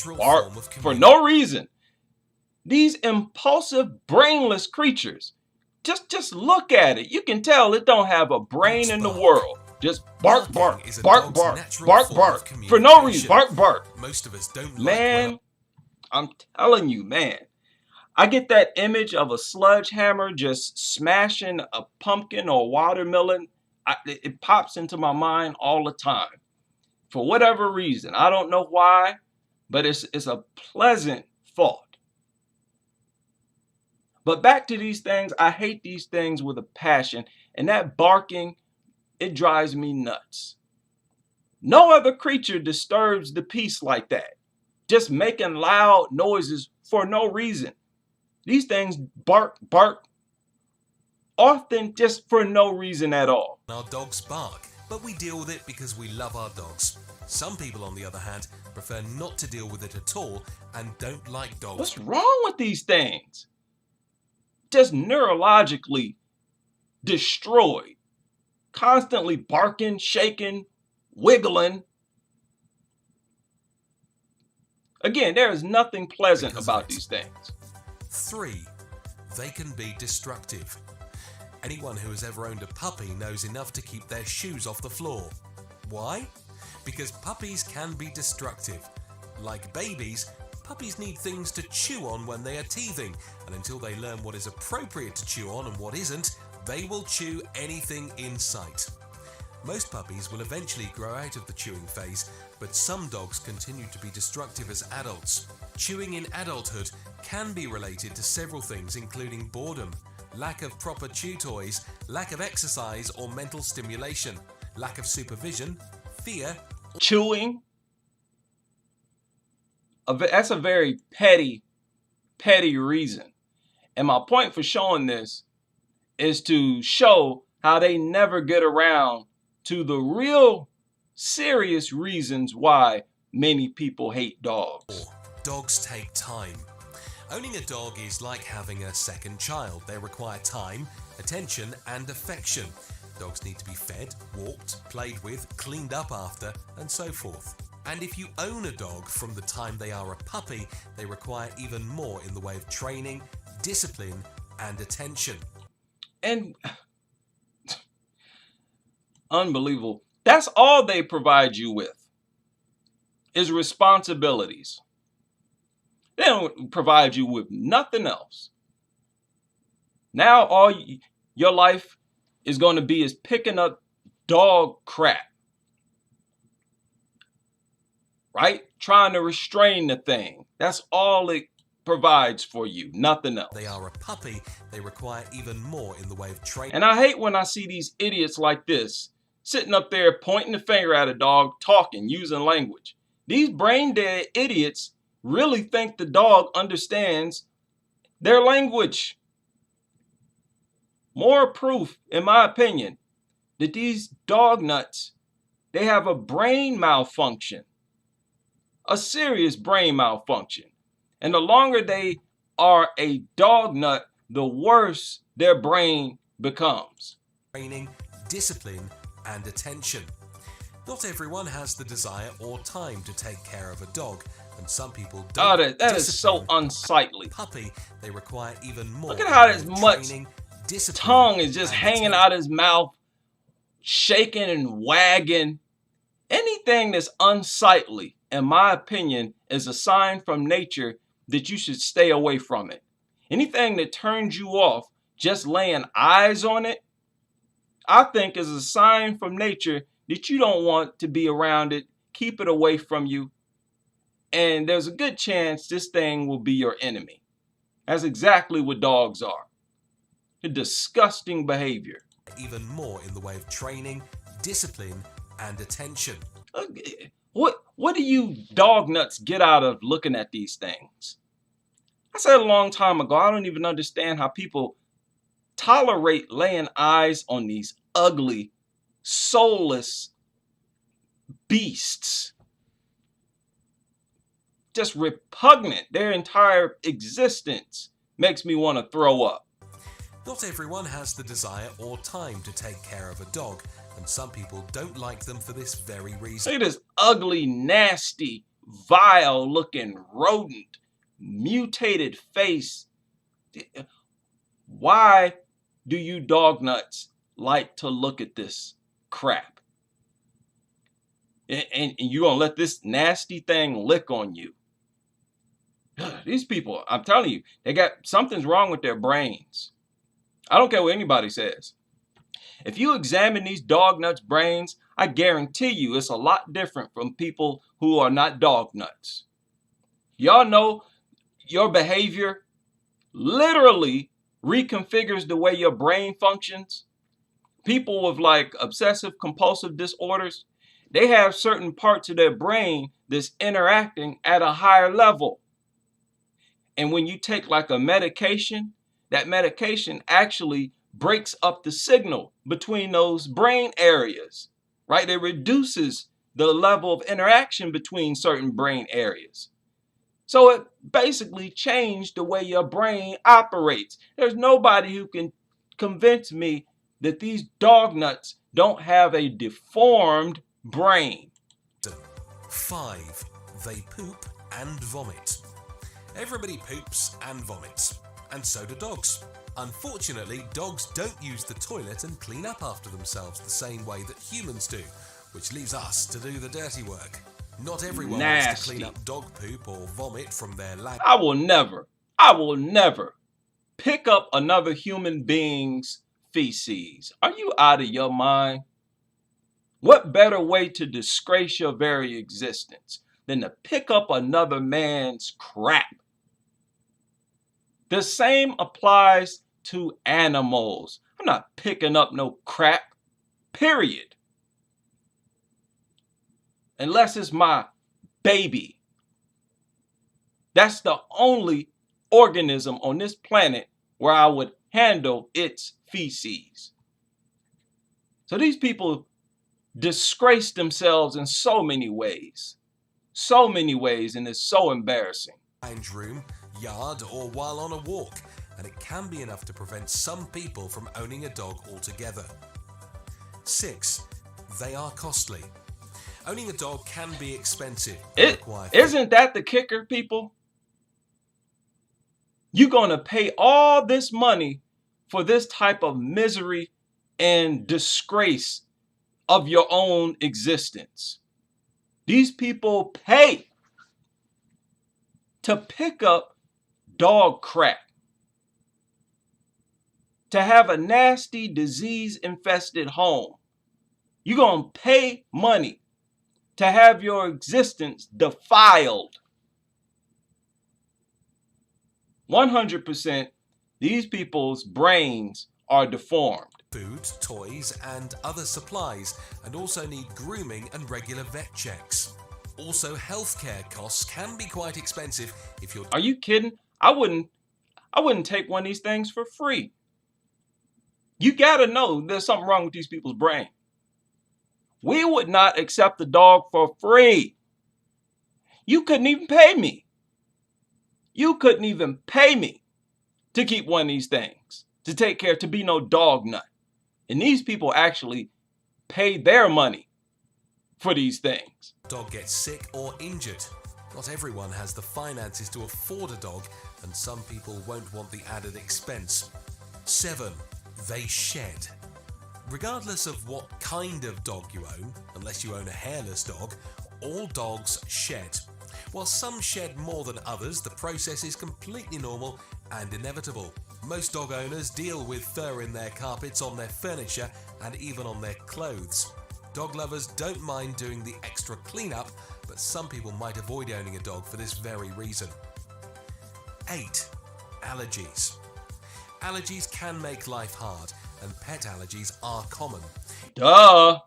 for no reason. These impulsive, brainless creatures. Just look at it. You can tell it don't have a brain in the world. Just bark, bark, bark, bark, for no reason. Bark. Most of us don't. Man, I'm telling you, man. I get that image of a sledgehammer just smashing a pumpkin or watermelon. It pops into my mind all the time. For whatever reason, I don't know why, but it's a pleasant thought. But back to these things, I hate these things with a passion, and that barking, it drives me nuts. No other creature disturbs the peace like that, just making loud noises for no reason. These things bark, often just for no reason at all. Our dogs bark, but we deal with it because we love our dogs. Some people, on the other hand, prefer not to deal with it at all and don't like dogs. What's wrong with these things? Just neurologically destroyed. Constantly barking, shaking, wiggling. Again, there is nothing pleasant about these things. 3. They can be destructive. Anyone who has ever owned a puppy knows enough to keep their shoes off the floor. Why? Because puppies can be destructive. Like babies, puppies need things to chew on when they are teething, and until they learn what is appropriate to chew on and what isn't, they will chew anything in sight. Most puppies will eventually grow out of the chewing phase, but some dogs continue to be destructive as adults. Chewing in adulthood can be related to several things, including boredom, lack of proper chew toys, lack of exercise or mental stimulation, lack of supervision, fear. Chewing. That's a very petty reason. And my point for showing this is to show how they never get around to the real serious reasons why many people hate dogs. Dogs take time. Owning a dog is like having a second child. They require time, attention, and affection. Dogs need to be fed, walked, played with, cleaned up after, and so forth. And if you own a dog from the time they are a puppy, they require even more in the way of training, discipline, and attention. And unbelievable. That's all they provide you with is responsibilities. They don't provide you with nothing else. Now all your life is going to be is picking up dog crap. Right? Trying to restrain the thing. That's all it provides for you. Nothing else. They are a puppy. They require even more in the way of training. And I hate when I see these idiots like this sitting up there pointing the finger at a dog, talking, using language. These brain dead idiots really think the dog understands their language. More proof, in my opinion, that these dog nuts, they have a brain malfunction. A serious brain malfunction. And the longer they are a dog nut, the worse their brain becomes. Training, discipline, and attention. Not everyone has the desire or time to take care of a dog, and some people don't. Oh, that is so unsightly. Puppy, they require even more. Look at how this much tongue is just hanging out his mouth, shaking and wagging. Anything that's unsightly, in my opinion, is a sign from nature that you should stay away from it. Anything that turns you off, just laying eyes on it, I think is a sign from nature that you don't want to be around it, keep it away from you. And there's a good chance this thing will be your enemy. That's exactly what dogs are. A disgusting behavior. Even more in the way of training, discipline, and attention. What do you dog nuts get out of looking at these things? I said a long time ago, I don't even understand how people tolerate laying eyes on these ugly, soulless beasts. Just repugnant. Their entire existence makes me want to throw up. Not everyone has the desire or time to take care of a dog, and some people don't like them for this very reason. Look at this ugly, nasty, vile-looking rodent, mutated face. Why do you dog nuts like to look at this crap? And you're going to let this nasty thing lick on you. These people, I'm telling you, something's wrong with their brains. I don't care what anybody says. If you examine these dog nuts' brains, I guarantee you it's a lot different from people who are not dog nuts. Y'all know your behavior literally reconfigures the way your brain functions. People with like obsessive compulsive disorders, they have certain parts of their brain that's interacting at a higher level. And when you take like a medication, that medication actually breaks up the signal between those brain areas, right? It reduces the level of interaction between certain brain areas. So it basically changed the way your brain operates. There's nobody who can convince me that these dog nuts don't have a deformed brain. 5. They poop and vomit. Everybody poops and vomits, and so do dogs. Unfortunately, dogs don't use the toilet and clean up after themselves the same way that humans do, which leaves us to do the dirty work. Not everyone wants to clean up dog poop or vomit from their lag. I will never pick up another human being's feces. Are you out of your mind? What better way to disgrace your very existence than to pick up another man's crap? The same applies to animals. I'm not picking up no crap, period. Unless it's my baby. That's the only organism on this planet where I would handle its feces. So these people disgrace themselves in so many ways. So many ways, and it's so embarrassing. Room, yard, or while on a walk, and it can be enough to prevent some people from owning a dog altogether. 6. They are costly. Owning a dog can be expensive. Isn't that the kicker, people? You're going to pay all this money for this type of misery and disgrace of your own existence. These people pay to pick up dog crap, to have a nasty, disease-infested home. You're going to pay money to have your existence defiled. 100%, these people's brains are deformed. Food, toys, and other supplies, and also need grooming and regular vet checks. Also, healthcare costs can be quite expensive if you're... Are you kidding? I wouldn't take one of these things for free. You gotta know there's something wrong with these people's brain. We would not accept the dog for free. You couldn't even pay me. You couldn't even pay me to keep one of these things, to take care, to be no dog nut. And these people actually pay their money for these things. Dog gets sick or injured. Not everyone has the finances to afford a dog, and some people won't want the added expense. 7. They shed. Regardless of what kind of dog you own, unless you own a hairless dog, all dogs shed. While some shed more than others, the process is completely normal and inevitable. Most dog owners deal with fur in their carpets, on their furniture, and even on their clothes. Dog lovers don't mind doing the extra cleanup, but some people might avoid owning a dog for this very reason. 8. Allergies. Allergies can make life hard, and pet allergies are common. Duh.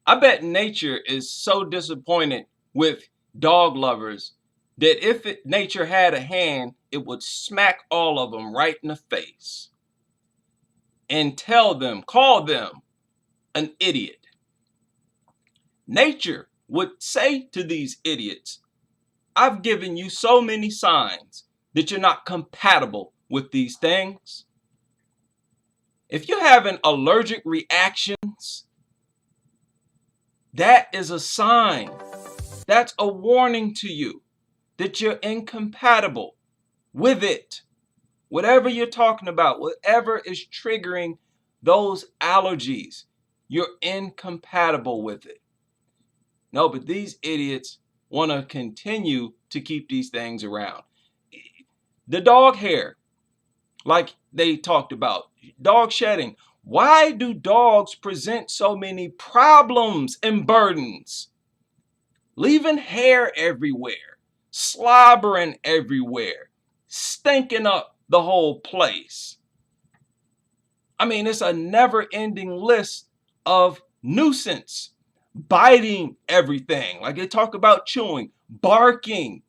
I bet nature is so disappointed with dog lovers that if nature had a hand, it would smack all of them right in the face and call them an idiot. Nature would say to these idiots, I've given you so many signs that you're not compatible with these things. If you're having allergic reactions, that is a sign. That's a warning to you that you're incompatible with it. Whatever you're talking about, whatever is triggering those allergies, you're incompatible with it. No, but these idiots want to continue to keep these things around. The dog hair, like they talked about, dog shedding. Why do dogs present so many problems and burdens? Leaving hair everywhere, slobbering everywhere, stinking up the whole place. I mean, it's a never-ending list of nuisance. Biting everything, like they talk about chewing, barking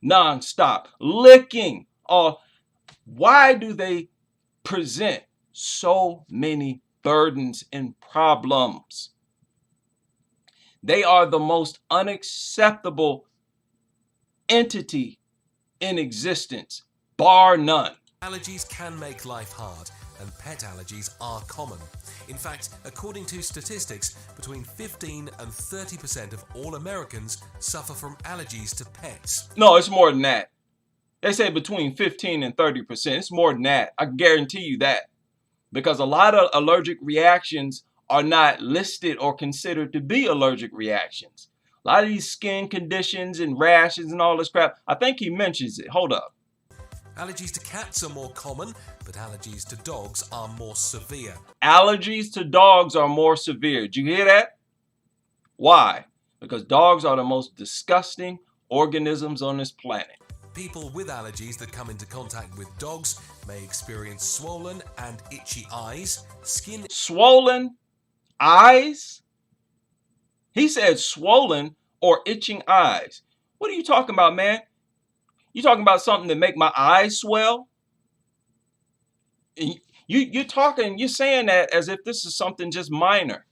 nonstop, licking. Why do they present so many burdens and problems? They are the most unacceptable entity in existence, bar none. Allergies can make life hard, and pet allergies are common. In fact, according to statistics, between 15 and 30% of all Americans suffer from allergies to pets. No, it's more than that. They say between 15 and 30%. It's more than that. I guarantee you that. Because a lot of allergic reactions are not listed or considered to be allergic reactions. A lot of these skin conditions and rashes and all this crap, I think he mentions it. Hold up. Allergies to cats are more common, but allergies to dogs are more severe. Allergies to dogs are more severe. Did you hear that? Why? Because dogs are the most disgusting organisms on this planet. People with allergies that come into contact with dogs may experience swollen and itchy eyes, skin... Swollen eyes? He said swollen or itching eyes. What are you talking about, man? You talking about something that make my eyes swell? You're saying that as if this is something just minor.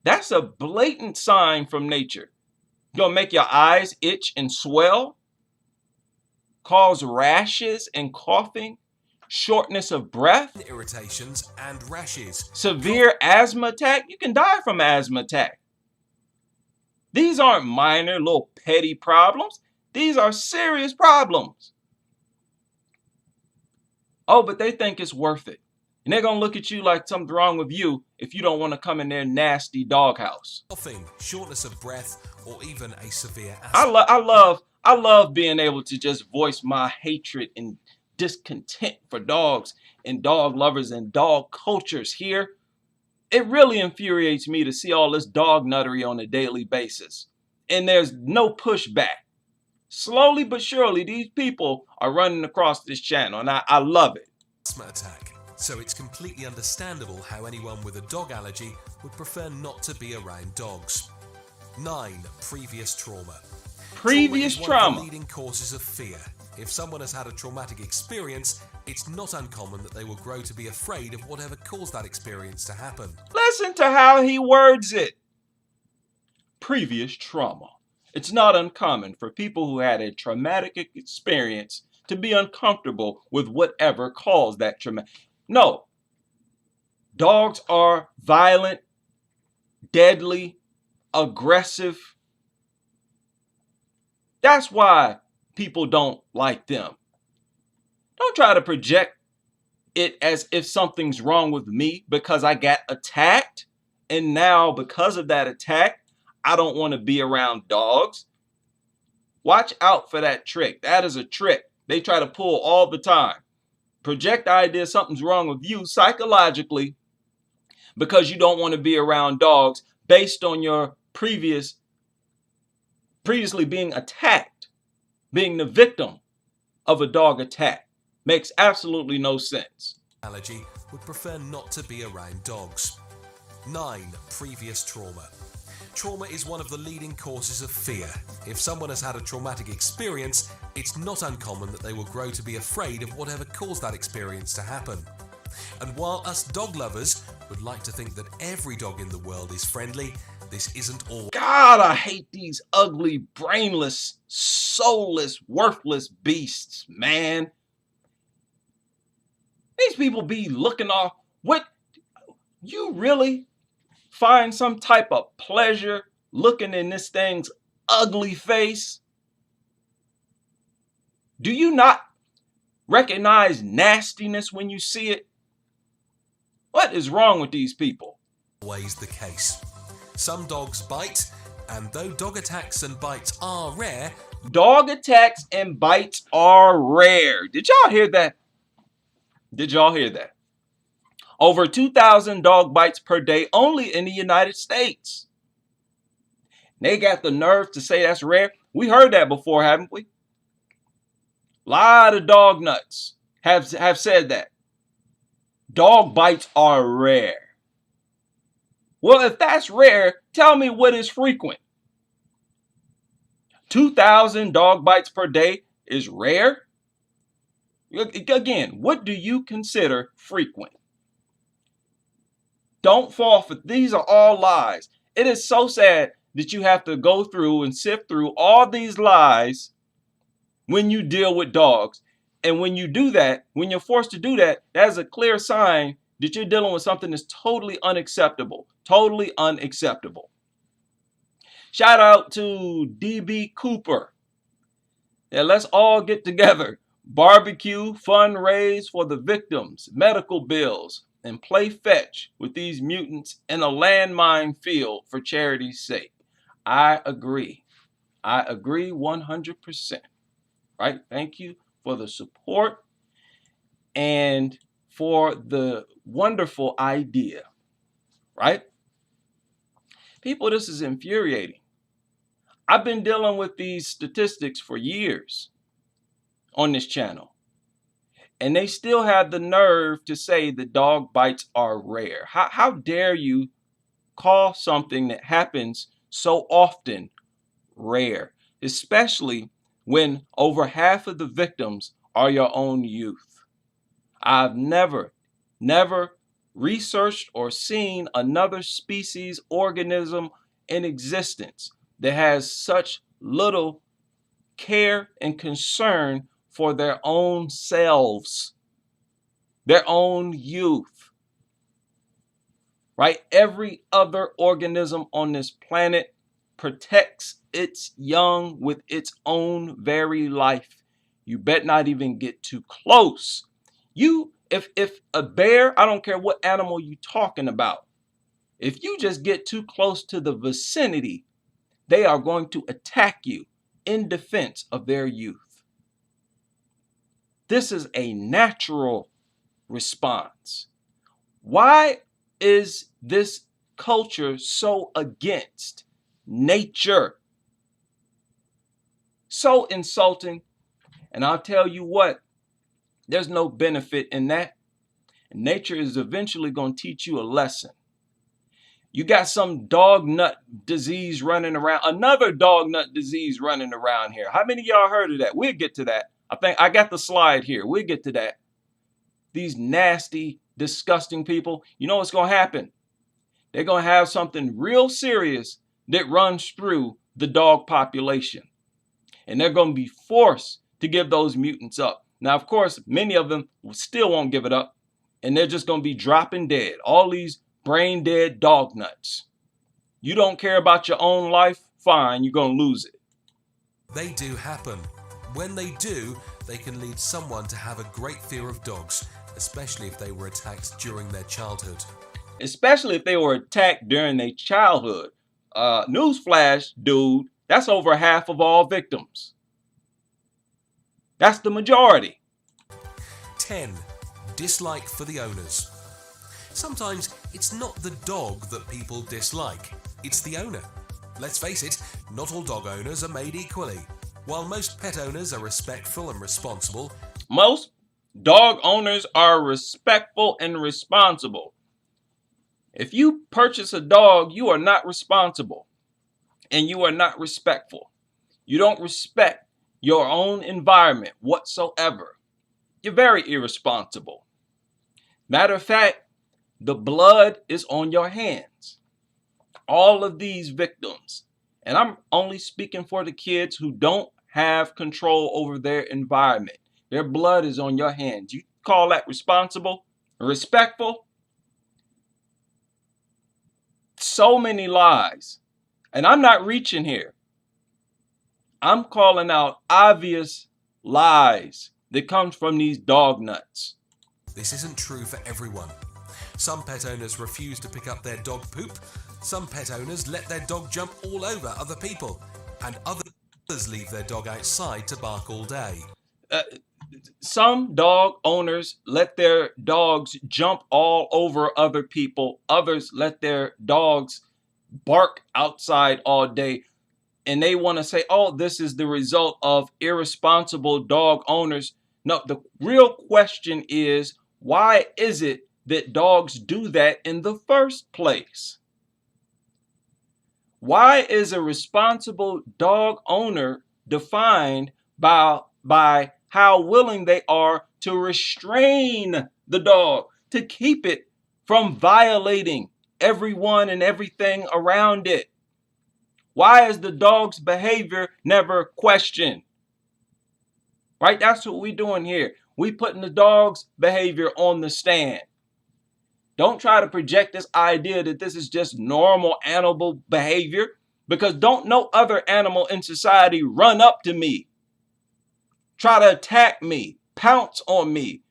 That's a blatant sign from nature. You're gonna make your eyes itch and swell, cause rashes and coughing, shortness of breath, irritations and rashes, severe asthma attack. You can die from asthma attack. These aren't minor, little petty problems. These are serious problems. Oh, but they think it's worth it. And they're going to look at you like something's wrong with you if you don't want to come in their nasty doghouse. Coughing, shortness of breath, or even a severe asthma. I love being able to just voice my hatred and discontent for dogs and dog lovers and dog cultures here. It really infuriates me to see all this dog nuttery on a daily basis. And there's no pushback. Slowly but surely, these people are running across this channel, and I love it. Asthma attack. So it's completely understandable how anyone with a dog allergy would prefer not to be around dogs. 9. Previous trauma. Previous trauma. One of the leading causes of fear. If someone has had a traumatic experience, it's not uncommon that they will grow to be afraid of whatever caused that experience to happen. Listen to how he words it. Previous trauma. It's not uncommon for people who had a traumatic experience to be uncomfortable with whatever caused that trauma. No. Dogs are violent, deadly, aggressive. That's why people don't like them. Don't try to project it as if something's wrong with me because I got attacked, and now because of that attack, I don't want to be around dogs. Watch out for that trick. That is a trick they try to pull all the time. project the idea something's wrong with you psychologically because you don't want to be around dogs based on your previously being attacked, being the victim of a dog attack. Makes absolutely no sense. Allergy would prefer not to be around dogs. 9. Previous trauma. Trauma is one of the leading causes of fear. If someone has had a traumatic experience, it's not uncommon that they will grow to be afraid of whatever caused that experience to happen. And while us dog lovers would like to think that every dog in the world is friendly, this isn't all. God, I hate these ugly, brainless, soulless, worthless beasts, man. These people be looking off. What? You really find some type of pleasure looking in this thing's ugly face? Do you not recognize nastiness when you see it? What is wrong with these people? Always the case. Some dogs bite, and though dog attacks and bites are rare, dog attacks and bites are rare. Did y'all hear that? Did y'all hear that? Over 2,000 dog bites per day only in the United States. They got the nerve to say that's rare. We heard that before, haven't we? A lot of dog nuts have said that. Dog bites are rare. Well, if that's rare, tell me what is frequent. 2,000 dog bites per day is rare? Again, what do you consider frequent? Don't fall for these are all lies. It is so sad that you have to go through and sift through all these lies when you deal with dogs. And when you do that, when you're forced to do that, that's a clear sign that you're dealing with something that's totally unacceptable. Totally unacceptable. Shout out to DB Cooper. Yeah, let's all get together. Barbecue, fundraise for the victims, medical bills, and play fetch with these mutants in a landmine field for charity's sake. I agree. I agree 100%. Right? Thank you for the support and for the wonderful idea. Right? People, this is infuriating. I've been dealing with these statistics for years on this channel. And they still have the nerve to say that dog bites are rare. How dare you call something that happens so often rare, especially when over half of the victims are your own youth. I've never researched or seen another species organism in existence that has such little care and concern for their own selves, their own youth, right? Every other organism on this planet protects its young with its own very life. You bet not even get too close. If a bear, I don't care what animal you're talking about, if you just get too close to the vicinity, they are going to attack you in defense of their youth. This is a natural response. Why is this culture so against nature? So insulting. And I'll tell you what, there's no benefit in that. Nature is eventually going to teach you a lesson. You got some dog nut disease running around, another dog nut disease running around here. How many of y'all heard of that? We'll get to that. I think I got the slide here. We'll get to that. These nasty, disgusting people. You know what's going to happen? They're going to have something real serious that runs through the dog population. And they're going to be forced to give those mutants up. Now, of course, many of them still won't give it up. And they're just going to be dropping dead. All these brain dead dog nuts. You don't care about your own life? Fine, you're going to lose it. They do happen. When they do, they can lead someone to have a great fear of dogs, especially if they were attacked during their childhood. Especially if they were attacked during their childhood. Newsflash, dude, that's over half of all victims. That's the majority. 10. dislike for the owners. Sometimes it's not the dog that people dislike, it's the owner. Let's face it, not all dog owners are made equally. While most pet owners are respectful and responsible, most dog owners are respectful and responsible. If you purchase a dog, you are not responsible and you are not respectful. You don't respect your own environment whatsoever. You're very irresponsible. Matter of fact, the blood is on your hands. All of these victims, and I'm only speaking for the kids who don't have control over their environment. Their blood is on your hands. You call that responsible, respectful? So many lies. And I'm not reaching here. I'm calling out obvious lies that comes from these dog nuts. This isn't true for everyone. Some pet owners refuse to pick up their dog poop. Some pet owners let their dog jump all over other people. And others leave their dog outside to bark all day. Some dog owners let their dogs jump all over other people. Others let their dogs bark outside all day. And they want to say, oh, this is the result of irresponsible dog owners. No, the real question is, why is it that dogs do that in the first place? Why is a responsible dog owner defined by how willing they are to restrain the dog, to keep it from violating everyone and everything around it? Why is the dog's behavior never questioned? Right? That's what we're doing here. We putting the dog's behavior on the stand. Don't try to project this idea that this is just normal animal behavior, because don't no other animal in society run up to me, try to attack me, pounce on me,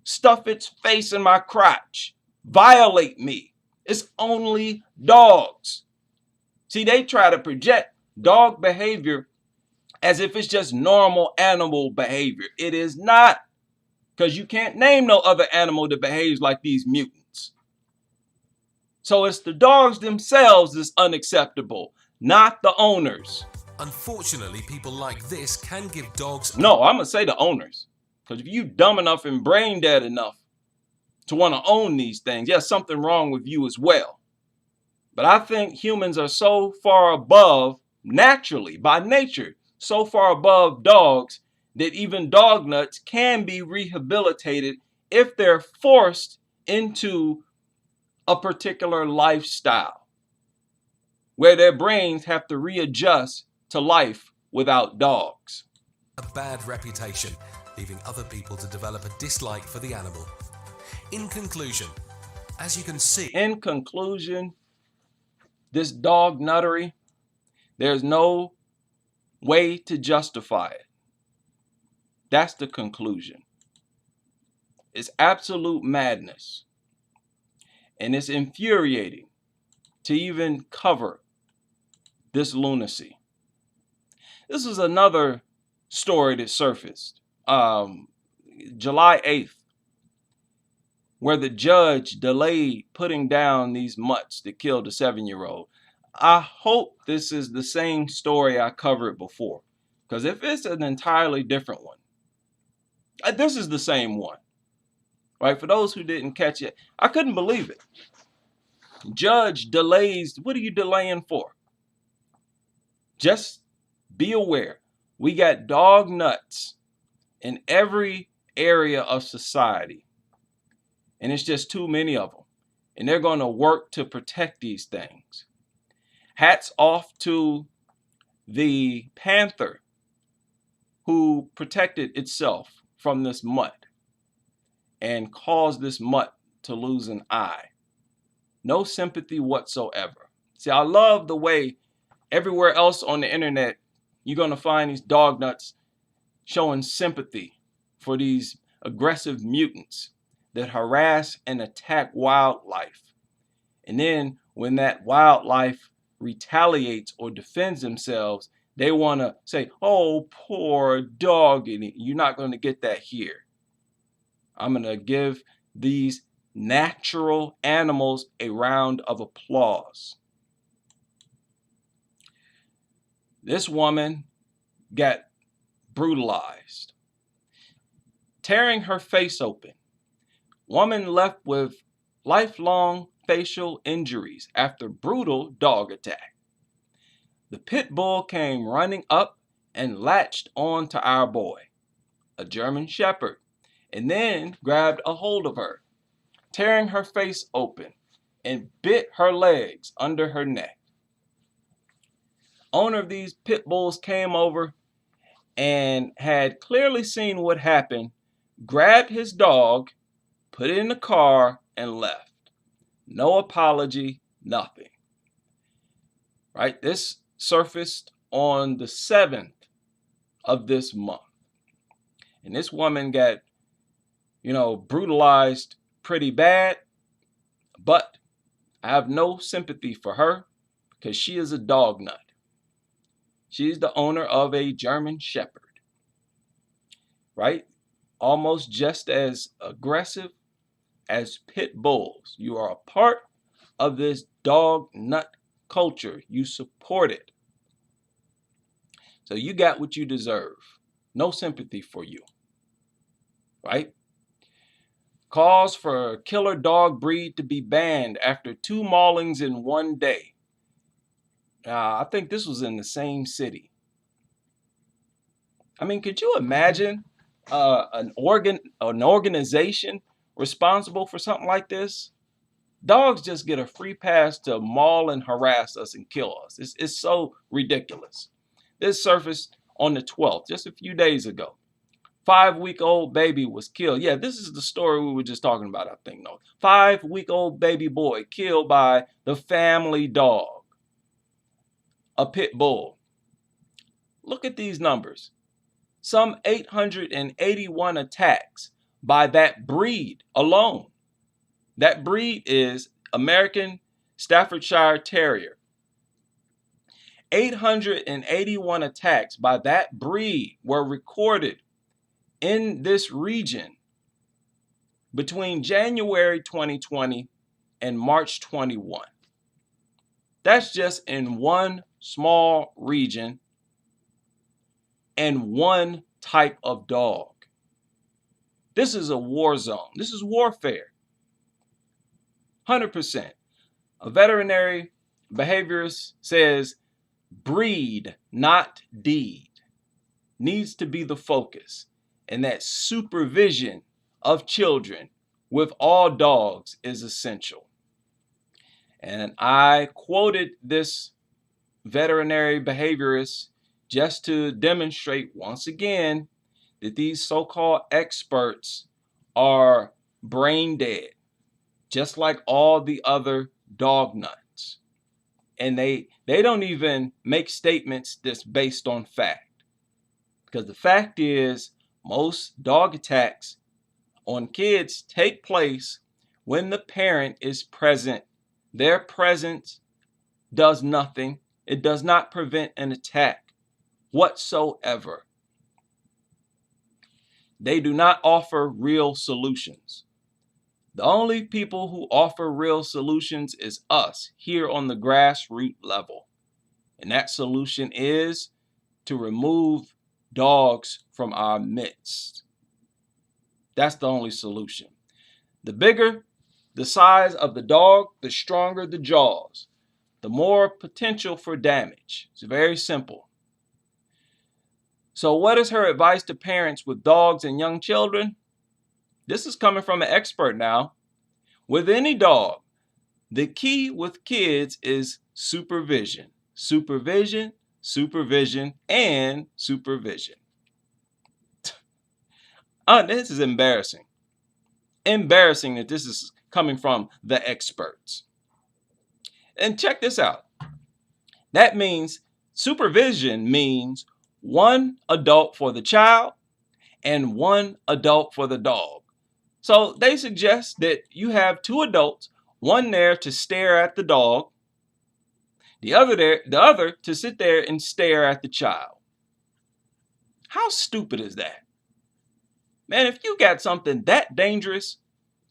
stuff its face in my crotch, violate me. It's only dogs. See, they try to project dog behavior as if it's just normal animal behavior. It is not, because you can't name no other animal that behaves like these mutants. So it's the dogs themselves that's unacceptable, not the owners. Unfortunately, people like this can give dogs... No, I'm going to say the owners. Because if you dumb enough and brain dead enough to want to own these things, there's something wrong with you as well. But I think humans are so far above, naturally, by nature, so far above dogs, that even dog nuts can be rehabilitated if they're forced into a particular lifestyle where their brains have to readjust to life without dogs. A bad reputation, leaving other people to develop a dislike for the animal. In conclusion, as you can see... In conclusion, this dog nuttery, there's no way to justify it. That's the conclusion. It's absolute madness. And it's infuriating to even cover this lunacy. This is another story that surfaced July 8th, where the judge delayed putting down these mutts that killed a 7-year-old. I hope this is the same story I covered before, because if it's an entirely different one, this is the same one, right? For those who didn't catch it, I couldn't believe it. Judge delays. What are you delaying for? Just be aware. We got dog nuts in every area of society. And it's just too many of them. And they're going to work to protect these things. Hats off to the panther who protected itself from this mutt and caused this mutt to lose an eye. No sympathy whatsoever. See, I love the way everywhere else on the internet, you're going to find these dog nuts showing sympathy for these aggressive mutants that harass and attack wildlife. And then when that wildlife retaliates or defends themselves, they want to say, oh, poor dog. And you're not going to get that here. I'm going to give these natural animals a round of applause. This woman got brutalized, tearing her face open. Woman left with lifelong facial injuries after brutal dog attack. The pit bull came running up and latched on to our boy, a German Shepherd, and then grabbed a hold of her, tearing her face open and bit her legs under her neck. Owner of these pit bulls came over and had clearly seen what happened, grabbed his dog, put it in the car, and left. No apology, nothing. Right? This surfaced on the 7th of this month. And this woman got, brutalized pretty bad, but I have no sympathy for her because she is a dog nut. She's the owner of a German Shepherd, right? Almost just as aggressive as pit bulls. You are a part of this dog nut culture. You support it. So you got what you deserve. No sympathy for you, right? Calls for killer dog breed to be banned after 2 maulings in one day. I think this was in the same city. I mean, could you imagine an organization responsible for something like this? Dogs just get a free pass to maul and harass us and kill us. It's so ridiculous. This surfaced on the 12th, just a few days ago. 5-week-old baby was killed. Yeah, this is the story we were just talking about, I think. No, 5-week-old baby boy killed by the family dog, a pit bull. Look at these numbers. Some 881 attacks by that breed alone. That breed is American Staffordshire Terrier. 881 attacks by that breed were recorded in this region between January 2020 and March 21. That's just in one small region and one type of dog. This is a war zone. This is warfare. 100%. A veterinary behaviorist says breed, not deed, needs to be the focus, and that supervision of children with all dogs is essential. And I quoted this veterinary behaviorist just to demonstrate once again that these so-called experts are brain dead, just like all the other dog nuts. And they don't even make statements that's based on fact. Because the fact is, most dog attacks on kids take place when the parent is present. Their presence does nothing. It does not prevent an attack whatsoever. They do not offer real solutions. The only people who offer real solutions is us here on the grassroots level. And that solution is to remove dogs from our midst. That's the only solution. The bigger the size of the dog, the stronger the jaws, the more potential for damage. It's very simple. So what is her advice to parents with dogs and young children? This is coming from an expert now. With any dog, the key with kids is supervision. Supervision, supervision, and supervision. This is embarrassing. Embarrassing that this is coming from the experts. And check this out. That means supervision means one adult for the child and one adult for the dog. So they suggest that you have 2 adults, one there to stare at the dog, the other to sit there and stare at the child. How stupid is that? Man, if you got something that dangerous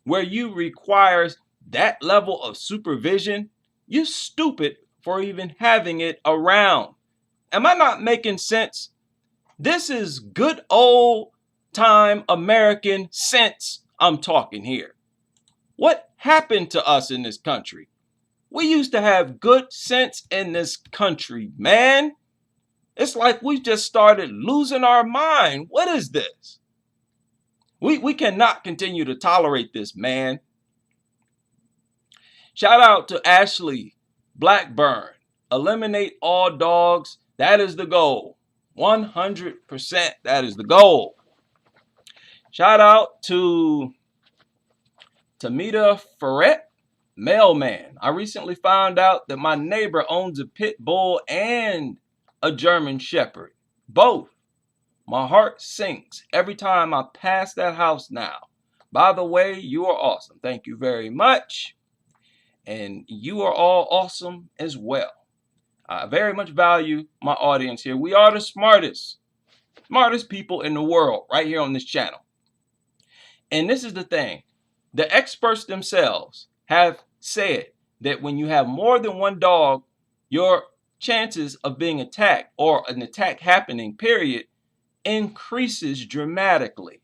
where you requires that level of supervision, you stupid for even having it around. Am I not making sense? This is good old time American sense I'm talking here. What happened to us in this country? We used to have good sense in this country, man. It's like we just started losing our mind. What is this? We cannot continue to tolerate this, man. Shout out to Ashley Blackburn. Eliminate all dogs. That is the goal. 100%. That is the goal. Shout out to Tamita Ferret, mailman. I recently found out that my neighbor owns a pit bull and a German shepherd. Both. My heart sinks every time I pass that house now. By the way, you are awesome. Thank you very much. And you are all awesome as well. I very much value my audience here. We are the smartest people in the world right here on this channel. And this is the thing. The experts themselves have said that when you have more than one dog, your chances of being attacked or an attack happening, period, increases dramatically.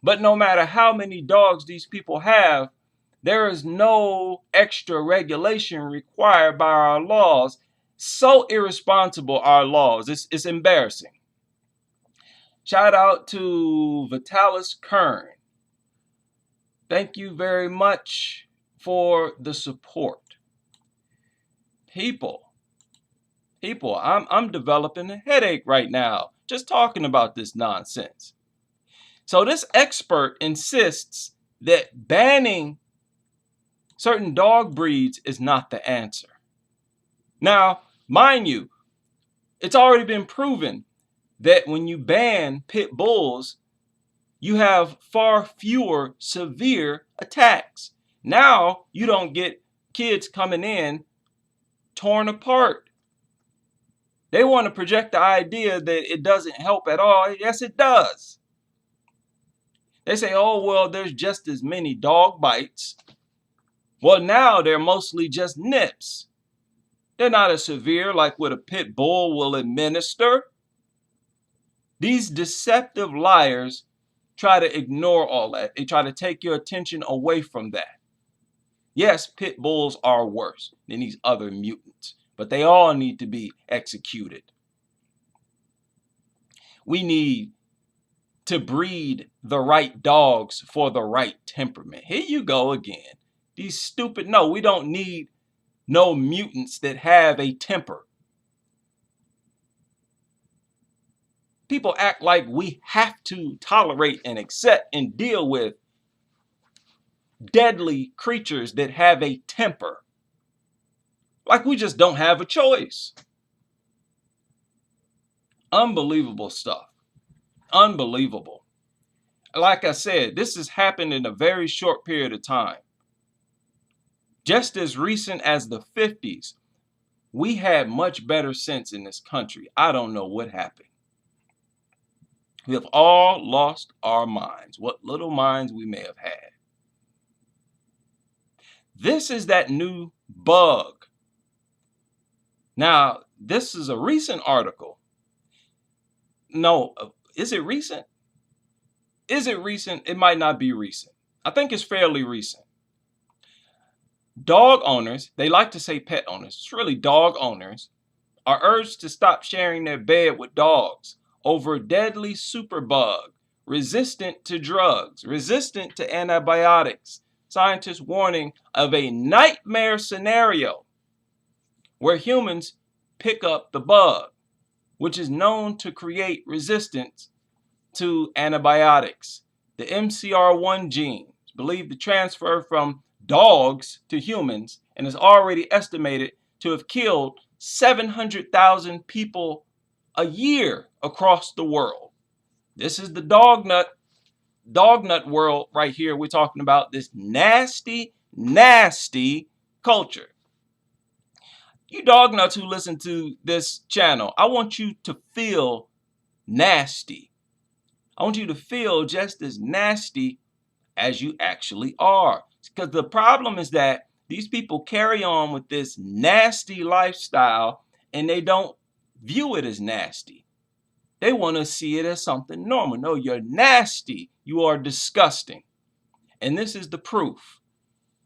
But no matter how many dogs these people have, there is no extra regulation required by our laws. So irresponsible our laws. It's embarrassing. Shout out to Vitalis Kern. Thank you very much for the support. People, I'm developing a headache right now just talking about this nonsense. So this expert insists that banning certain dog breeds is not the answer. Now, mind you, it's already been proven that when you ban pit bulls, you have far fewer severe attacks. Now you don't get kids coming in torn apart. They want to project the idea that it doesn't help at all. Yes, it does. They say, oh, well, there's just as many dog bites. Well, now they're mostly just nips. They're not as severe like what a pit bull will administer. These deceptive liars try to ignore all that. They try to take your attention away from that. Yes, pit bulls are worse than these other mutants, but they all need to be executed. We need to breed the right dogs for the right temperament. Here you go again. These stupid, no, we don't need no mutants that have a temper. People act like we have to tolerate and accept and deal with deadly creatures that have a temper. Like we just don't have a choice. Unbelievable stuff. Unbelievable. Like I said, this has happened in a very short period of time. Just as recent as the 50s, we had much better sense in this country. I don't know what happened. We have all lost our minds, what little minds we may have had. This is that new bug. Now, this is a recent article. No, is it recent? Is it recent? It might not be recent. I think it's fairly recent. Dog owners, they like to say pet owners, it's really dog owners, are urged to stop sharing their bed with dogs over deadly superbug, resistant to drugs, resistant to antibiotics. Scientists warning of a nightmare scenario where humans pick up the bug, which is known to create resistance to antibiotics. The MCR1 gene is believed to transfer from dogs to humans and is already estimated to have killed 700,000 people a year across the world. This is the dog nut world right here. We're talking about this nasty, nasty culture. You dog nuts who listen to this channel, I want you to feel nasty. I want you to feel just as nasty as you actually are. Because the problem is that these people carry on with this nasty lifestyle and they don't view it as nasty. They want to see it as something normal. No, you're nasty. You are disgusting. And this is the proof.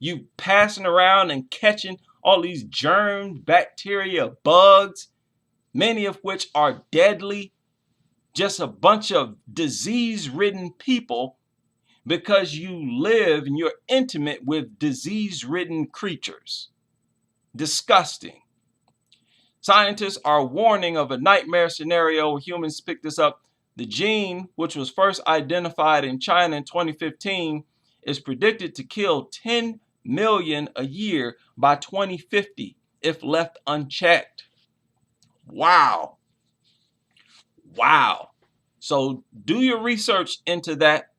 You passing around and catching all these germs, bacteria, bugs, many of which are deadly. Just a bunch of disease-ridden people because you live and you're intimate with disease-ridden creatures. Disgusting. Scientists are warning of a nightmare scenario where humans pick this up. The gene, which was first identified in China in 2015, is predicted to kill 10 million a year by 2050 if left unchecked. Wow. Wow. So do your research into that.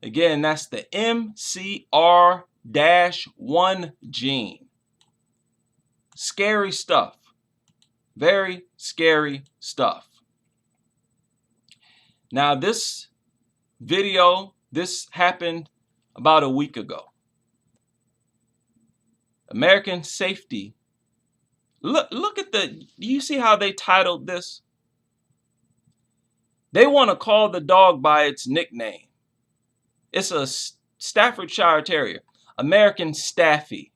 Again, that's the MCR-1 gene. Scary stuff. Very scary stuff. Now, this video, this happened about a week ago. American Safety. Look at do you see how they titled this? They want to call the dog by its nickname. It's a Staffordshire Terrier. American Staffy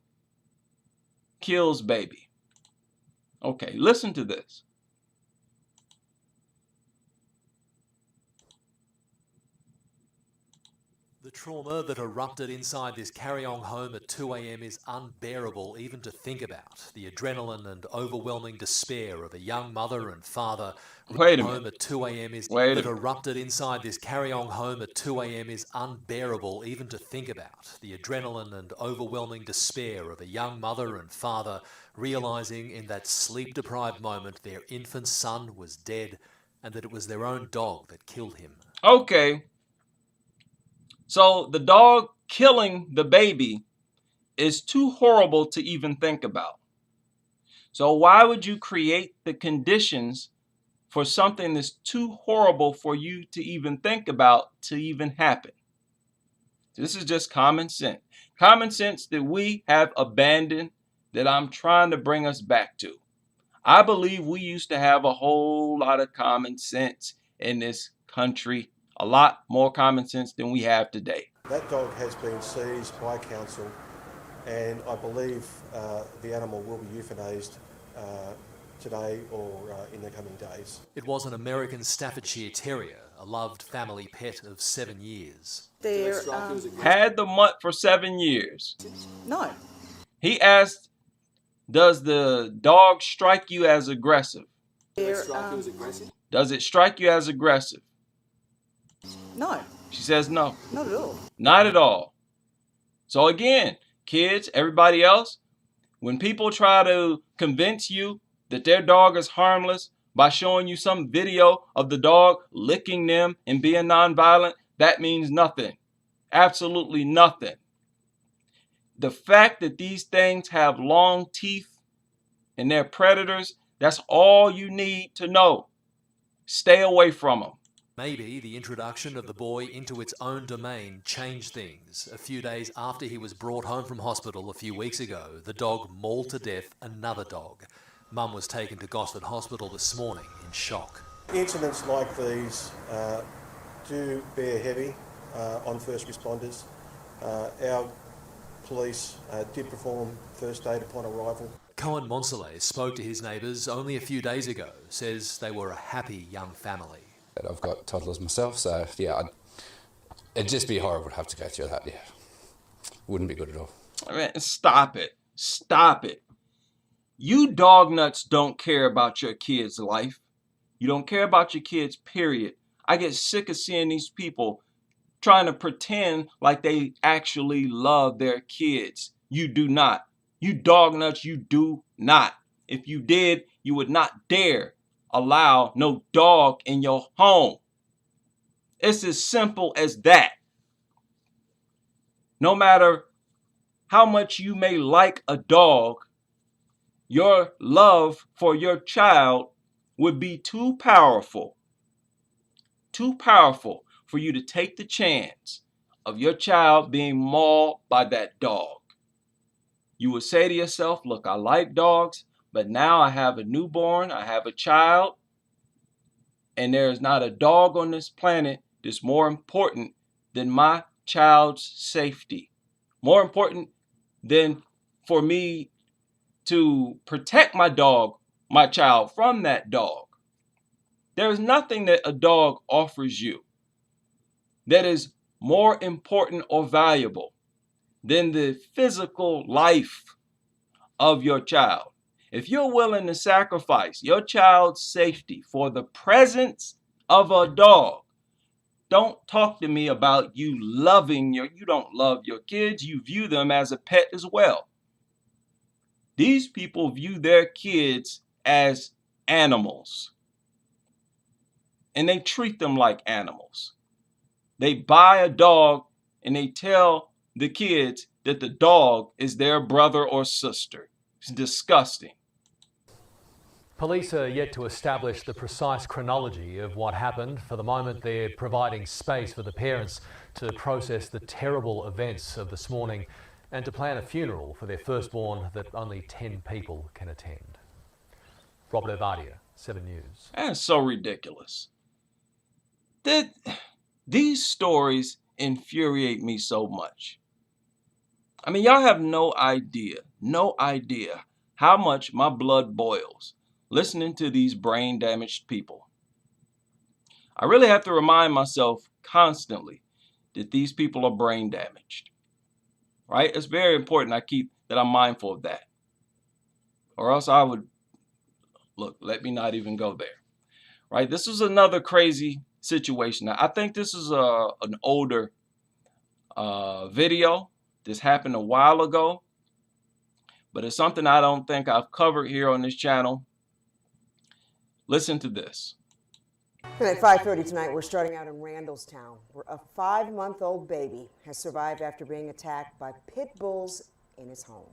kills baby. Okay, listen to this. The trauma that erupted inside this Karyong home at 2 a.m. is unbearable even to think about. The adrenaline and overwhelming despair of a young mother and father. Wait a minute. Home at 2 a.m. is Wait a that minute. erupted inside this Karyong home at 2 a.m. is unbearable even to think about. The adrenaline and overwhelming despair of a young mother and father realizing in that sleep-deprived moment their infant son was dead and that it was their own dog that killed him. Okay. So the dog killing the baby is too horrible to even think about. So why would you create the conditions for something that's too horrible for you to even think about to even happen? This is just common sense. Common sense that we have abandoned, that I'm trying to bring us back to. I believe we used to have a whole lot of common sense in this country. A lot more common sense than we have today. That dog has been seized by council, and I believe the animal will be euthanized today or in the coming days. It was an American Staffordshire Terrier, a loved family pet of 7 years. Had the mutt for 7 years. No. He asked, does the dog strike you as aggressive? Does it strike you as aggressive? No. She says no. Not at all. Not at all. So again, kids, everybody else, when people try to convince you that their dog is harmless by showing you some video of the dog licking them and being nonviolent, that means nothing. Absolutely nothing. The fact that these things have long teeth and they're predators, that's all you need to know. Stay away from them. Maybe the introduction of the boy into its own domain changed things. A few days after he was brought home from hospital a few weeks ago, the dog mauled to death another dog. Mum was taken to Gosford Hospital this morning in shock. Incidents like these do bear heavy on first responders. Our police did perform first aid upon arrival. Cohen Monsaleh spoke to his neighbours only a few days ago, says they were a happy young family. I've got toddlers myself, so yeah, it'd just be horrible to have to go through that. Yeah, wouldn't be good at all. I mean, stop it. Stop it. You dog nuts don't care about your kids' life. You don't care about your kids, period. I get sick of seeing these people trying to pretend like they actually love their kids. You do not. You dog nuts, you do not. If you did, you would not dare allow no dog in your home. It's as simple as that. No matter how much you may like a dog, your love for your child would be too powerful for you to take the chance of your child being mauled by that dog. You would say to yourself, look, I like dogs, but now I have a newborn, I have a child, and there is not a dog on this planet that's more important than my child's safety. More important than for me to protect my dog, my child, from that dog. There is nothing that a dog offers you that is more important or valuable than the physical life of your child. If you're willing to sacrifice your child's safety for the presence of a dog, don't talk to me about you don't love your kids, you view them as a pet as well. These people view their kids as animals, and they treat them like animals. They buy a dog and they tell the kids that the dog is their brother or sister. It's disgusting. Police are yet to establish the precise chronology of what happened. For the moment, they're providing space for the parents to process the terrible events of this morning and to plan a funeral for their firstborn that only 10 people can attend. Robert Ovadia, 7 News. That's so ridiculous. These stories infuriate me so much. I mean, y'all have no idea how much my blood boils listening to these brain damaged people. I really have to remind myself constantly that these people are brain damaged, right? It's very important that I'm mindful of that, or else I would, let me not even go there, right? This is another crazy situation. Now, I think this is an older video. This happened a while ago, but it's something I don't think I've covered here on this channel. Listen to this. And at 5:30 tonight, we're starting out in Randallstown, where a 5-month-old baby has survived after being attacked by pit bulls in his home.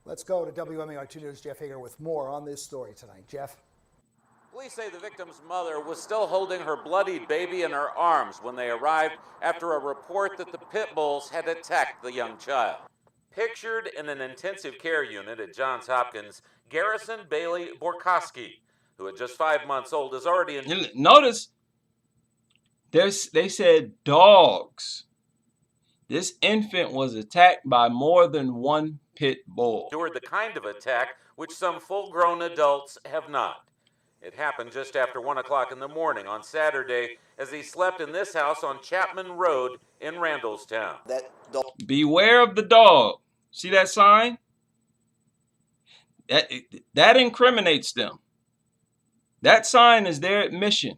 Let's go to WMAR 2 News' Jeff Hager with more on this story tonight. Jeff? Police say the victim's mother was still holding her bloodied baby in her arms when they arrived after a report that the pit bulls had attacked the young child. Pictured in an intensive care unit at Johns Hopkins, Garrison Bailey Borkowski, who at just 5 months old is already in... Notice, they said dogs. This infant was attacked by more than one pit bull. ...endured the kind of attack which some full-grown adults have not. It happened just after 1 o'clock in the morning on Saturday as he slept in this house on Chapman Road in Randallstown. Beware of the dog. See that sign? That incriminates them. That sign is their admission.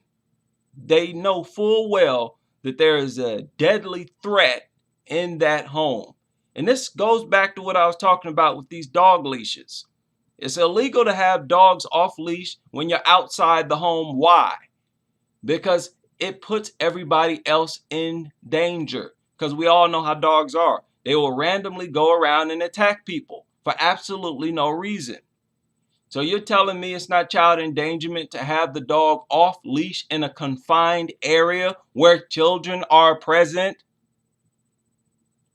They know full well that there is a deadly threat in that home. And this goes back to what I was talking about with these dog leashes. It's illegal to have dogs off leash when you're outside the home. Why? Because it puts everybody else in danger. Because we all know how dogs are. They will randomly go around and attack people for absolutely no reason. So you're telling me it's not child endangerment to have the dog off leash in a confined area where children are present?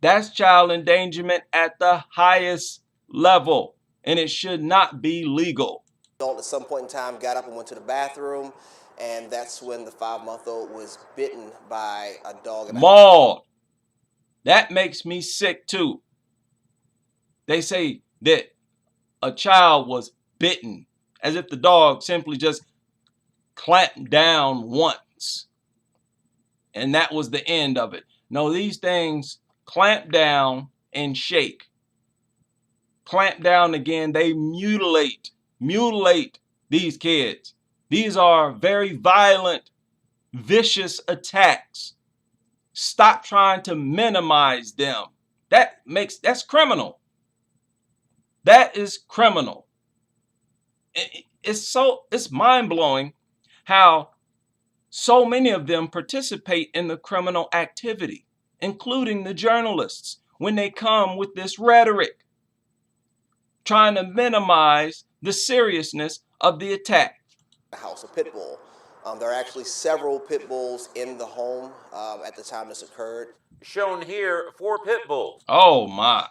That's child endangerment at the highest level, and it should not be legal. Adult at some point in time got up and went to the bathroom, and that's when the 5-month-old was bitten by a dog. Mauled. That makes me sick too. They say that a child was bitten, as if the dog simply just clamped down once and that was the end of it. No, these things clamp down and shake. Clamp down again. They mutilate these kids. These are very violent, vicious attacks. Stop trying to minimize them. That's criminal. That is criminal. It's mind-blowing how so many of them participate in the criminal activity, including the journalists, when they come with this rhetoric, trying to minimize the seriousness of the attack. The house, a pit bull. There are actually several pit bulls in the home at the time this occurred. Shown here, 4 pit bulls. Oh my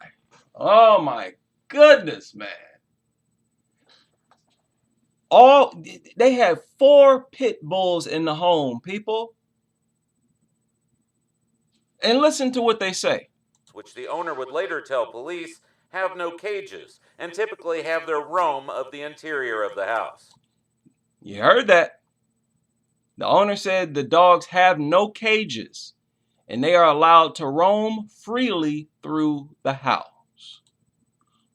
goodness, man. They have 4 pit bulls in the home, people. And listen to what they say. Which the owner would later tell police have no cages and typically have their roam of the interior of the house. You heard that. The owner said the dogs have no cages and they are allowed to roam freely through the house.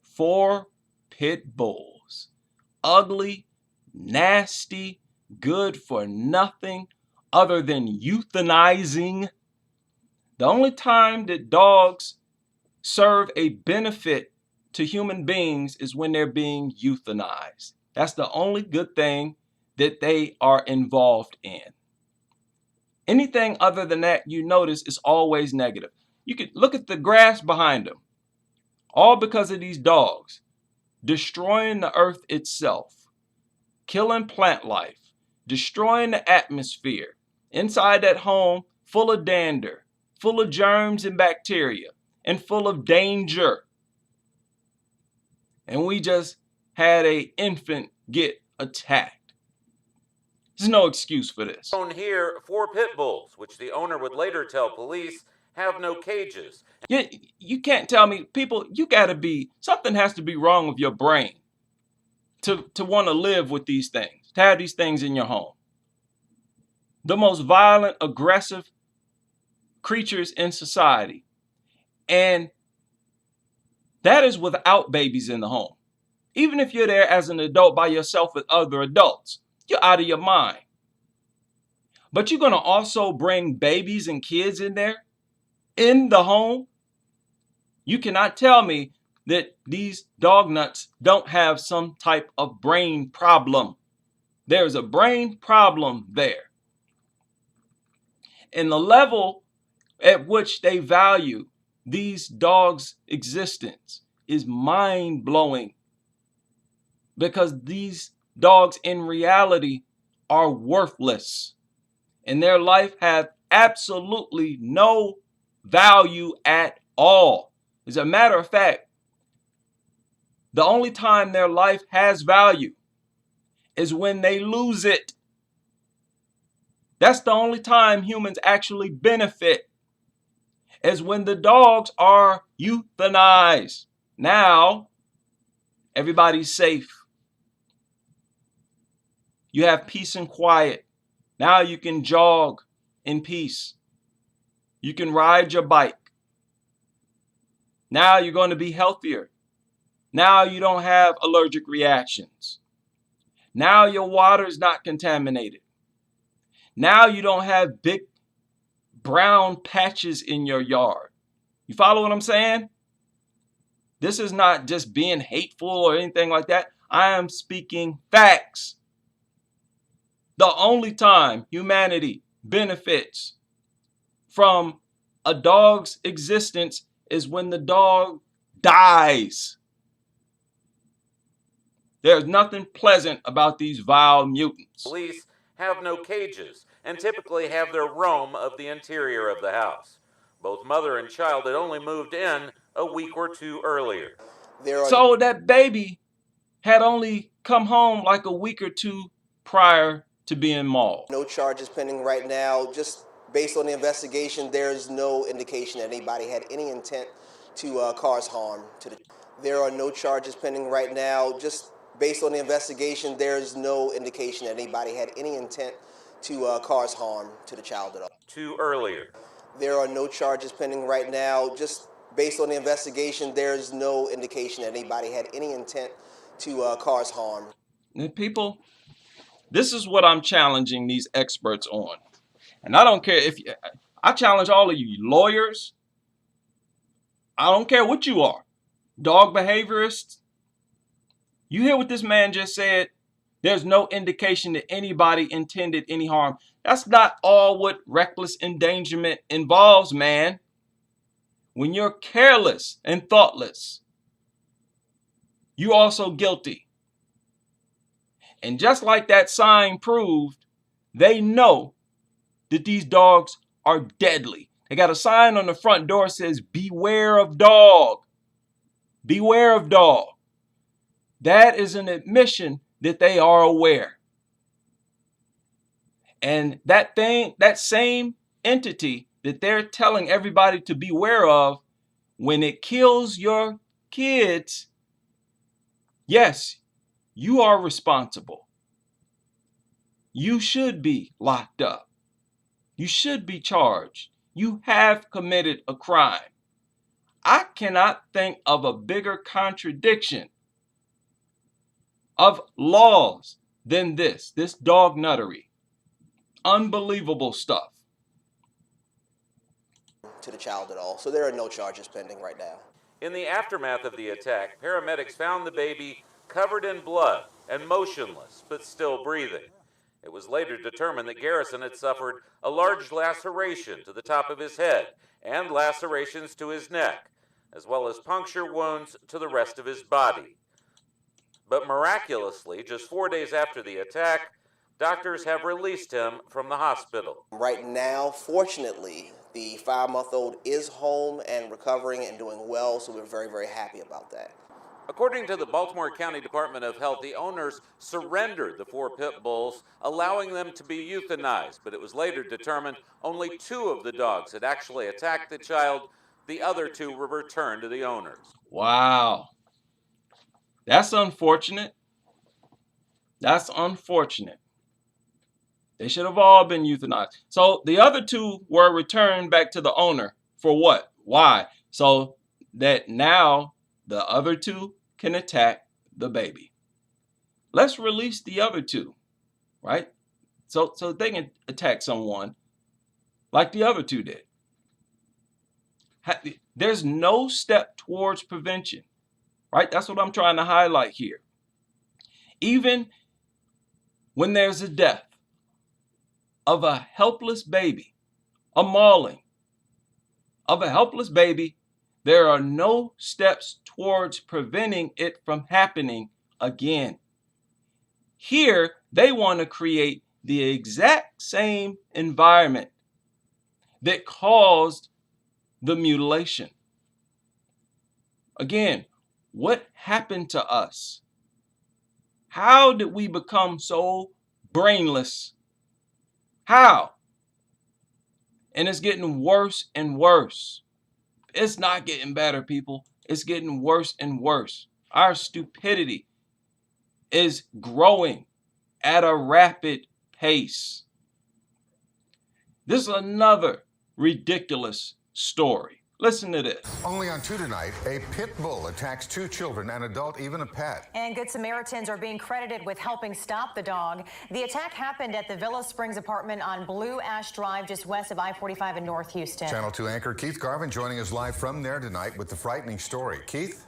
4 pit bulls. Ugly, nasty, good for nothing other than euthanizing. The only time that dogs serve a benefit to human beings is when they're being euthanized. That's the only good thing that they are involved in. Anything other than that, you notice, is always negative. You could look at the grass behind them. All because of these dogs destroying the earth itself, killing plant life, destroying the atmosphere. Inside that home, full of dander, full of germs and bacteria, and full of danger. And we just had an infant get attacked. There's no excuse for this. Shown here, 4 pit bulls, which the owner would later tell police have no cages. You can't tell me, people, something has to be wrong with your brain to want to live with these things, to have these things in your home. The most violent, aggressive creatures in society. And that is without babies in the home. Even if you're there as an adult by yourself with other adults, you're out of your mind. But you're going to also bring babies and kids in there, in the home? You cannot tell me that these dog nuts don't have some type of brain problem. There's a brain problem there. And the level at which they value these dogs' existence is mind-blowing, because these dogs in reality are worthless and their life has absolutely no value at all. As a matter of fact, the only time their life has value is when they lose it. That's the only time humans actually benefit, is when the dogs are euthanized. Now, everybody's safe. You have peace and quiet. Now you can jog in peace. You can ride your bike. Now you're going to be healthier. Now you don't have allergic reactions. Now your water is not contaminated. Now you don't have big brown patches in your yard. You follow what I'm saying? This is not just being hateful or anything like that. I am speaking facts. The only time humanity benefits from a dog's existence is when the dog dies. There's nothing pleasant about these vile mutants. Police have no cages and typically have their roam of the interior of the house. Both mother and child had only moved in a week or 2 earlier. So that baby had only come home like a week or 2 prior to being mauled. No charges pending right now. Just based on the investigation, there's no indication that anybody had any intent to cause harm to the. There are no charges pending right now. Just based on the investigation, there's no indication that anybody had any intent to cause harm to the child at all. 2 earlier. There are no charges pending right now. Just based on the investigation, there's no indication that anybody had any intent to cause harm. And people, this is what I'm challenging these experts on. And I don't care if I challenge all of you lawyers. I don't care what you are. Dog behaviorists. You hear what this man just said? There's no indication that anybody intended any harm. That's not all what reckless endangerment involves, man. When you're careless and thoughtless, you're also guilty. And just like that sign proved, They know that these dogs are deadly. They got a sign on the front door that says, beware of dog. Beware of dog. That is an admission that they are aware. And that same entity that they're telling everybody to beware of, when it kills your kids, yes, you are responsible. You should be locked up. You should be charged. You have committed a crime. I cannot think of a bigger contradiction of laws than this dog nuttery. Unbelievable stuff. To the child at all. So there are no charges pending right now. In the aftermath of the attack, paramedics found the baby covered in blood and motionless, but still breathing. It was later determined that Garrison had suffered a large laceration to the top of his head and lacerations to his neck, as well as puncture wounds to the rest of his body. But miraculously, just 4 days after the attack, doctors have released him from the hospital. Right now, fortunately, the 5-month-old is home and recovering and doing well, so we're very, very happy about that. According to the Baltimore County Department of Health, the owners surrendered the 4 pit bulls, allowing them to be euthanized, but it was later determined only 2 of the dogs had actually attacked the child. The other 2 were returned to the owners. Wow. That's unfortunate. That's unfortunate. They should have all been euthanized. So the other 2 were returned back to the owner. For what? Why? So that now the other 2 can attack the baby. Let's release the other 2, right? So they can attack someone like the other 2 did. There's no step towards prevention, right? That's what I'm trying to highlight here. Even when there's a death of a helpless baby, a mauling of a helpless baby, there are no steps towards preventing it from happening again. Here, they want to create the exact same environment that caused the mutilation. Again, what happened to us? How did we become so brainless? How? And it's getting worse and worse. It's not getting better, people. It's getting worse and worse. Our stupidity is growing at a rapid pace. This is another ridiculous story. Listen to this. Only on 2 tonight, a pit bull attacks 2 children, an adult, even a pet. And Good Samaritans are being credited with helping stop the dog. The attack happened at the Villa Springs apartment on Blue Ash Drive, just west of I-45 in North Houston. Channel 2 anchor Keith Garvin joining us live from there tonight with the frightening story. Keith?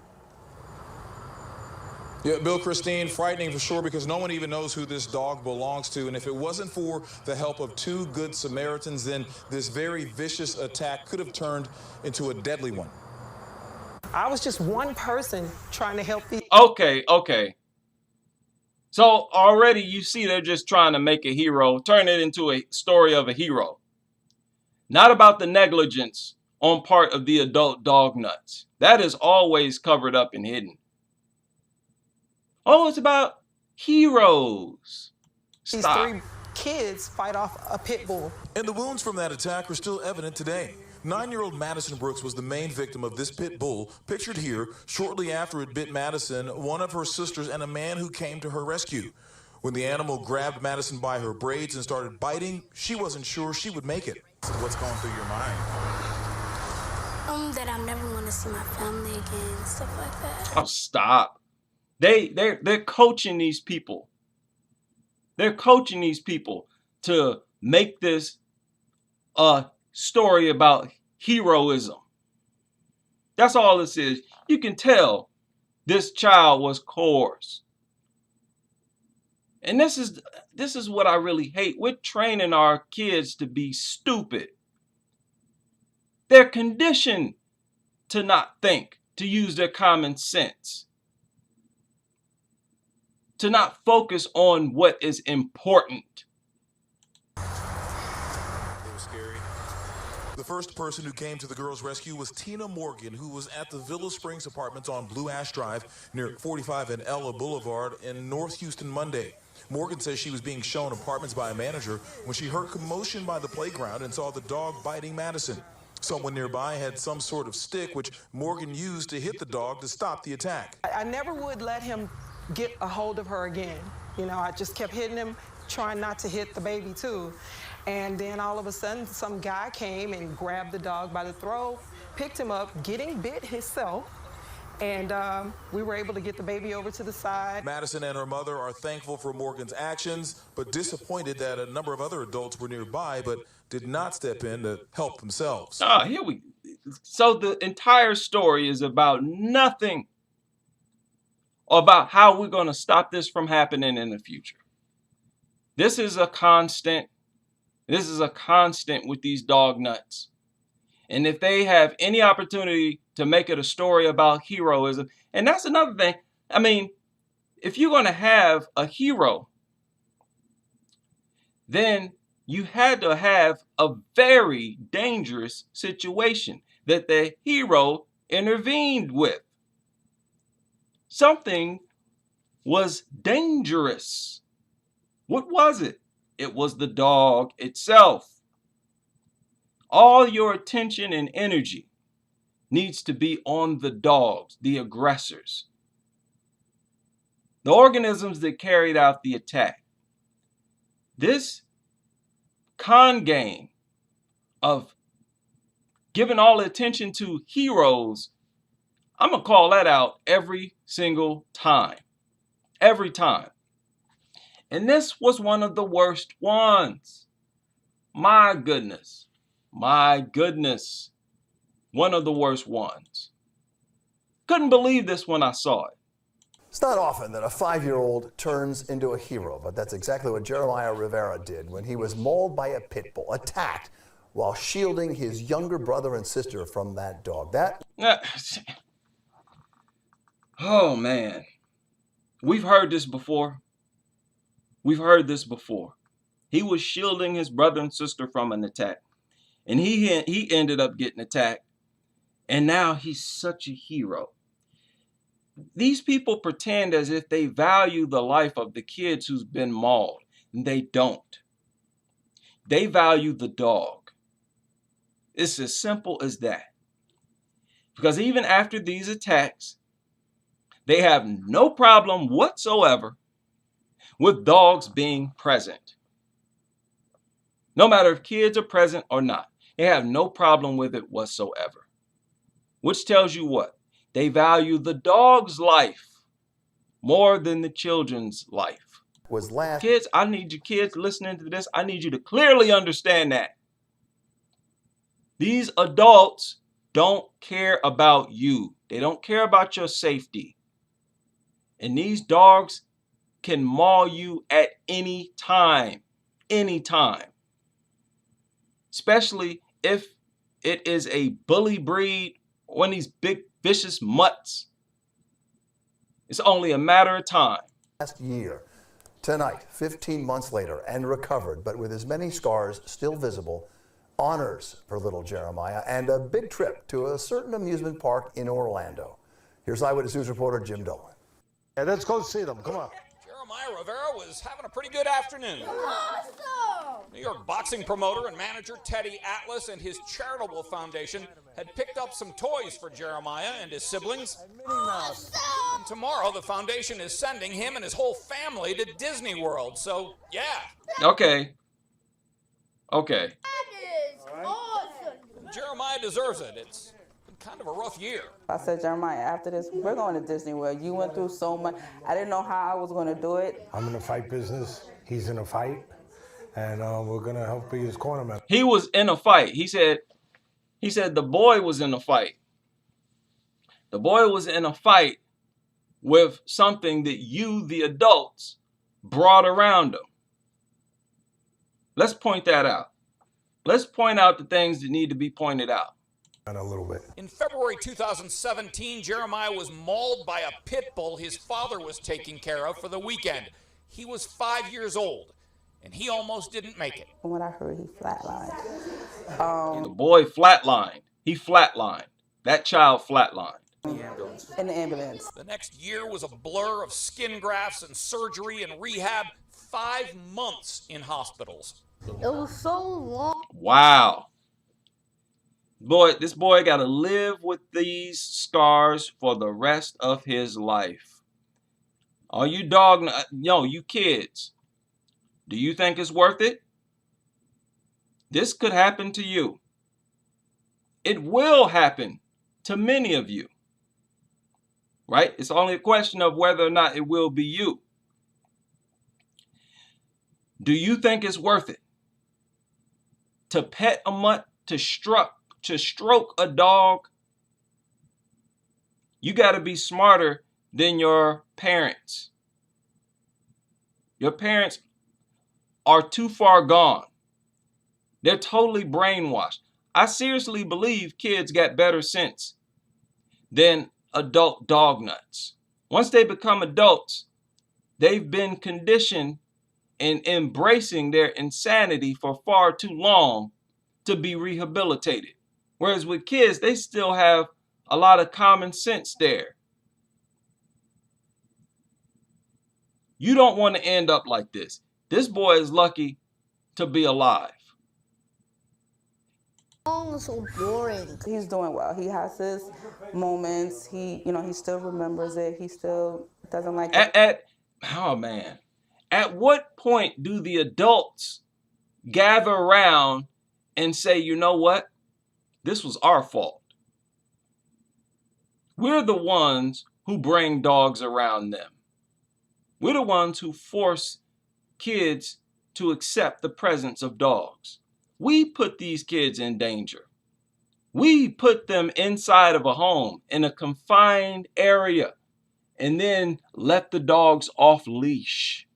Yeah, Bill, Christine, frightening for sure, because no one even knows who this dog belongs to. And if it wasn't for the help of 2 good Samaritans, then this very vicious attack could have turned into a deadly one. I was just one person trying to help these. Okay. So already you see they're just trying to make a hero, turn it into a story of a hero. Not about the negligence on part of the adult dog nuts. That is always covered up and hidden. Oh, it's about heroes. Stop. These 3 kids fight off a pit bull. And the wounds from that attack are still evident today. 9-year-old Madison Brooks was the main victim of this pit bull, pictured here. Shortly after it bit Madison, one of her sisters and a man who came to her rescue. When the animal grabbed Madison by her braids and started biting, she wasn't sure she would make it. What's going through your mind? That I'm never going to see my family again and stuff like that. Oh, stop. They're coaching these people. They're coaching these people to make this a story about heroism. That's all this is. You can tell this child was coerced. And this is what I really hate. We're training our kids to be stupid. They're conditioned to not think, to use their common sense, to not focus on what is important. first person who came to the girl's rescue was Tina Morgan, who was at the Villa Springs Apartments on Blue Ash Drive near 45 and Ella Boulevard in North Houston Monday. Morgan says she was being shown apartments by a manager when she heard commotion by the playground and saw the dog biting Madison. Someone nearby had some sort of stick, which Morgan used to hit the dog to stop the attack. I never would let him get a hold of her again. You know, I just kept hitting him, trying not to hit the baby too. And then all of a sudden, some guy came and grabbed the dog by the throat, picked him up, getting bit himself. And we were able to get the baby over to the side. Madison and her mother are thankful for Morgan's actions, but disappointed that a number of other adults were nearby, but did not step in to help themselves. Here we go. So the entire story is about nothing about how we're going to stop this from happening in the future. This is a constant. This is a constant with these dog nuts. And if they have any opportunity to make it a story about heroism, and that's another thing. I mean, if you're going to have a hero, then you had to have a very dangerous situation that the hero intervened with. Something was dangerous. What was it? It was the dog itself. All your attention and energy needs to be on the dogs, the aggressors, the organisms that carried out the attack. This con game of giving all the attention to heroes, I'm going to call that out every single time. Every time. And this was one of the worst ones. My goodness. My goodness. One of the worst ones. Couldn't believe this when I saw it. It's not often that a 5-year-old turns into a hero, but that's exactly what Jeremiah Rivera did when he was mauled by a pit bull, attacked while shielding his younger brother and sister from that dog. Oh, man. We've heard this before. We've heard this before. He was shielding his brother and sister from an attack. And he ended up getting attacked. And now he's such a hero. These people pretend as if they value the life of the kids who's been mauled. And they don't. They value the dog. It's as simple as that. Because even after these attacks, they have no problem whatsoever with dogs being present. No matter if kids are present or not. They have no problem with it whatsoever. Which tells you what? They value the dog's life more than the children's life. Kids, I need you kids listening to this. I need you to clearly understand that. These adults don't care about you. They don't care about your safety. And these dogs can maul you at any time. Anytime. Especially if it is a bully breed, one of these big vicious mutts. It's only a matter of time. Last year, tonight, 15 months later, and recovered, but with as many scars still visible, honors for little Jeremiah and a big trip to a certain amusement park in Orlando. Here's Eyewitness News reporter Jim Dolan. Yeah, let's go see them. Come on. Jeremiah Rivera was having a pretty good afternoon. Awesome. New York boxing promoter and manager Teddy Atlas and his charitable foundation had picked up some toys for Jeremiah and his siblings. Awesome. And tomorrow, the foundation is sending him and his whole family to Disney World. So, yeah. Okay. That is awesome. Jeremiah deserves it. It's kind of a rough year. I said, Jeremiah, after this, we're going to Disney World. You went through so much. I didn't know how I was going to do it. I'm in the fight business. He's in a fight. And we're going to help be his cornerman. He was in a fight. He said the boy was in a fight. The boy was in a fight with something that you, the adults, brought around him. Let's point that out. Let's point out the things that need to be pointed out. A little bit. In February 2017, Jeremiah was mauled by a pit bull his father was taking care of for the weekend. He was 5 years old. and he almost didn't make it. From what I heard, he flatlined. The boy flatlined. He flatlined. That child flatlined. In the ambulance. The next year was a blur of skin grafts and surgery and rehab. 5 months in hospitals. It was so long. Wow. Boy, this boy got to live with these scars for the rest of his life. All you you kids, do you think it's worth it? This could happen to you. It will happen to many of you. Right? It's only a question of whether or not it will be you. Do you think it's worth it to pet a mutt, to stroke a dog? You got to be smarter than your parents. Your parents are too far gone. They're totally brainwashed. I seriously believe kids got better sense than adult dog nuts. Once they become adults, they've been conditioned in embracing their insanity for far too long to be rehabilitated. Whereas with kids, they still have a lot of common sense there. You don't want to end up like this. This boy is lucky to be alive. Oh, so boring. He's doing well. He has his moments. He still remembers it. He still doesn't like it. Oh man. At what point do the adults gather around and say, you know what? This was our fault. We're the ones who bring dogs around them. We're the ones who force kids to accept the presence of dogs. We put these kids in danger. We put them inside of a home in a confined area and then let the dogs off leash.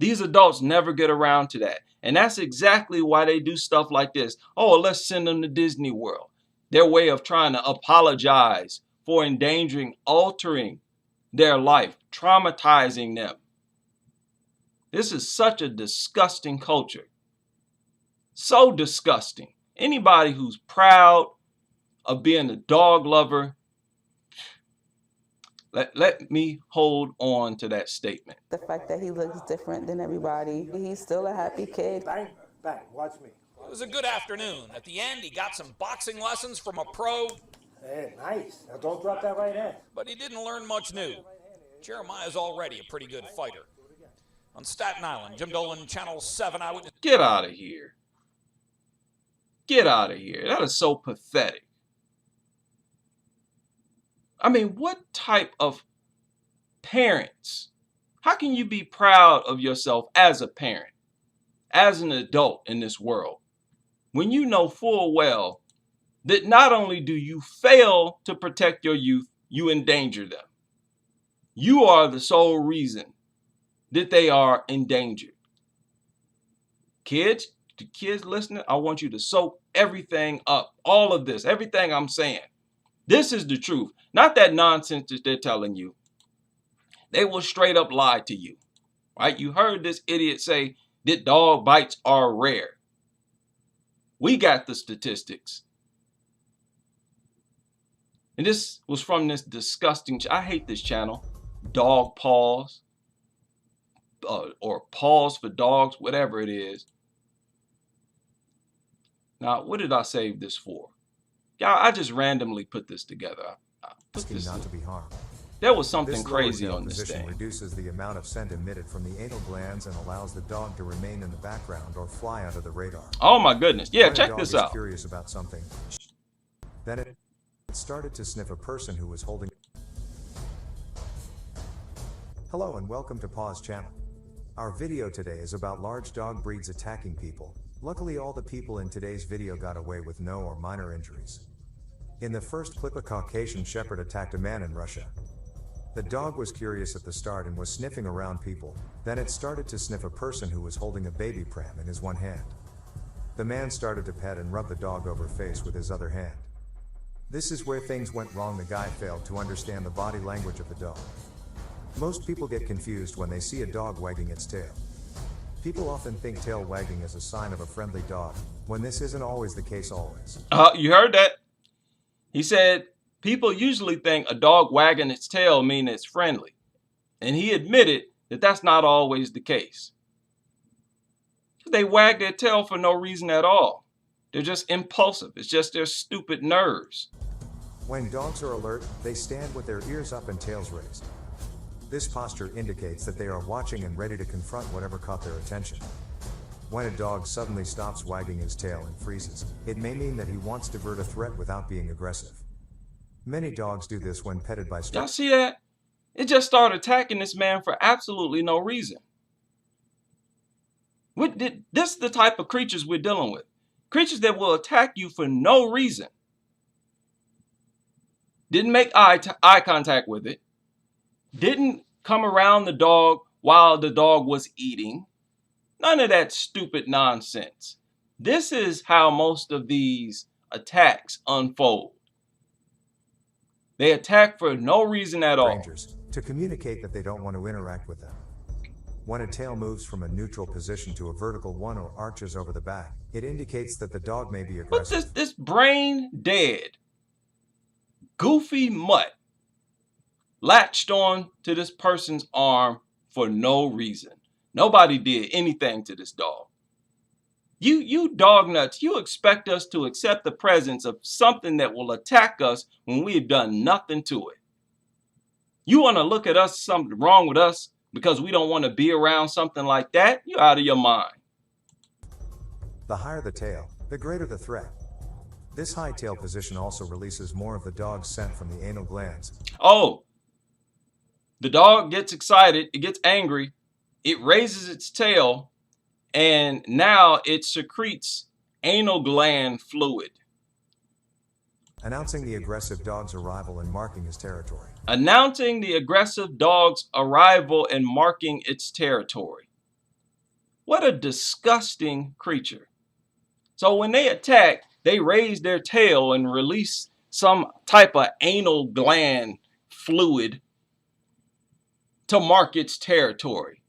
These adults never get around to that. And that's exactly why they do stuff like this. Oh, let's send them to Disney World. Their way of trying to apologize for endangering, altering their life, traumatizing them. This is such a disgusting culture. So disgusting. Anybody who's proud of being a dog lover, let me hold on to that statement. The fact that he looks different than everybody. He's still a happy kid. Bang, bang, watch me. It was a good afternoon. At the end, he got some boxing lessons from a pro. Hey, nice. Now don't drop that right hand. But he didn't learn much new. Jeremiah's already a pretty good fighter. On Staten Island, Jim Dolan, Channel 7 Eyewitness. Get out of here. Get out of here. That is so pathetic. I mean, what type of parents? How can you be proud of yourself as a parent, as an adult in this world, when you know full well that not only do you fail to protect your youth, you endanger them. You are the sole reason that they are endangered. Kids, the kids listening, I want you to soak everything up, all of this, everything I'm saying. This is the truth, not that nonsense that they're telling you. They will straight up lie to you, right? You heard this idiot say that dog bites are rare. We got the statistics. And this was from this disgusting, I hate this channel, Dog Paws, or Paws for Dogs, whatever it is. Now, what did I save this for? Yeah, I just randomly put this together. Not to be harmed. There was something crazy on this thing. Reduces the amount of scent emitted from the anal glands and allows the dog to remain in the background or fly under the radar. Oh my goodness. Yeah, check this out. Curious about something. Then it started to sniff a person who was holding. Hello and welcome to Paws Channel. Our video today is about large dog breeds attacking people. Luckily, all the people in today's video got away with no or minor injuries. In the first clip, a Caucasian Shepherd attacked a man in Russia. The dog was curious at the start and was sniffing around people. Then it started to sniff a person who was holding a baby pram in his one hand. The man started to pet and rub the dog over face with his other hand. This is where things went wrong. The guy failed to understand the body language of the dog. Most people get confused when they see a dog wagging its tail. People often think tail wagging is a sign of a friendly dog, when this isn't always the case always. You heard that? He said, people usually think a dog wagging its tail means it's friendly. And he admitted that that's not always the case. They wag their tail for no reason at all. They're just impulsive. It's just their stupid nerves. When dogs are alert, they stand with their ears up and tails raised. This posture indicates that they are watching and ready to confront whatever caught their attention. When a dog suddenly stops wagging his tail and freezes, it may mean that he wants to divert a threat without being aggressive. Many dogs do this when petted by Y'all see that? It just started attacking this man for absolutely no reason. This is the type of creatures we're dealing with. Creatures that will attack you for no reason. Didn't make eye contact with it. Didn't come around the dog while the dog was eating. None of that stupid nonsense. This is how most of these attacks unfold. They attack for no reason at all. Strangers to communicate that they don't want to interact with them. When a tail moves from a neutral position to a vertical one or arches over the back, it indicates that the dog may be aggressive. What's this brain dead, goofy mutt latched on to this person's arm for no reason? Nobody did anything to this dog. You dog nuts, you expect us to accept the presence of something that will attack us when we've done nothing to it. You want to look at us, something wrong with us, because we don't want to be around something like that? You're out of your mind. The higher the tail, the greater the threat. This high tail position also releases more of the dog's scent from the anal glands. Oh, the dog gets excited, it gets angry, it raises its tail, and now it secretes anal gland fluid. Announcing the aggressive dog's arrival and marking his territory. Announcing the aggressive dog's arrival and marking its territory. What a disgusting creature. So when they attack, they raise their tail and release some type of anal gland fluid to mark its territory.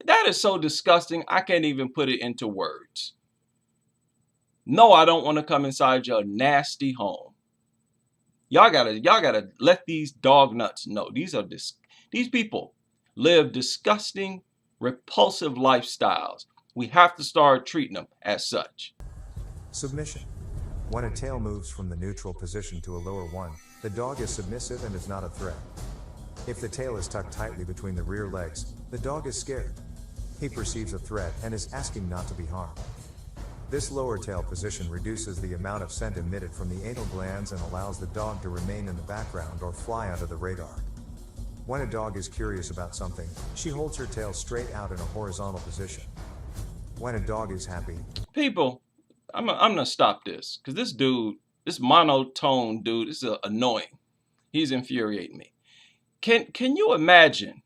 That is so disgusting, I can't even put it into words. No, I don't want to come inside your nasty home. Y'all gotta let these dog nuts know. These people live disgusting, repulsive lifestyles. We have to start treating them as such. Submission. When a tail moves from the neutral position to a lower one, the dog is submissive and is not a threat. If the tail is tucked tightly between the rear legs, the dog is scared. He perceives a threat and is asking not to be harmed. This lower tail position reduces the amount of scent emitted from the anal glands and allows the dog to remain in the background or fly under the radar. When a dog is curious about something, she holds her tail straight out in a horizontal position. When a dog is happy... People, I'm gonna stop this, because this dude, this monotone dude, is annoying. He's infuriating me. Can you imagine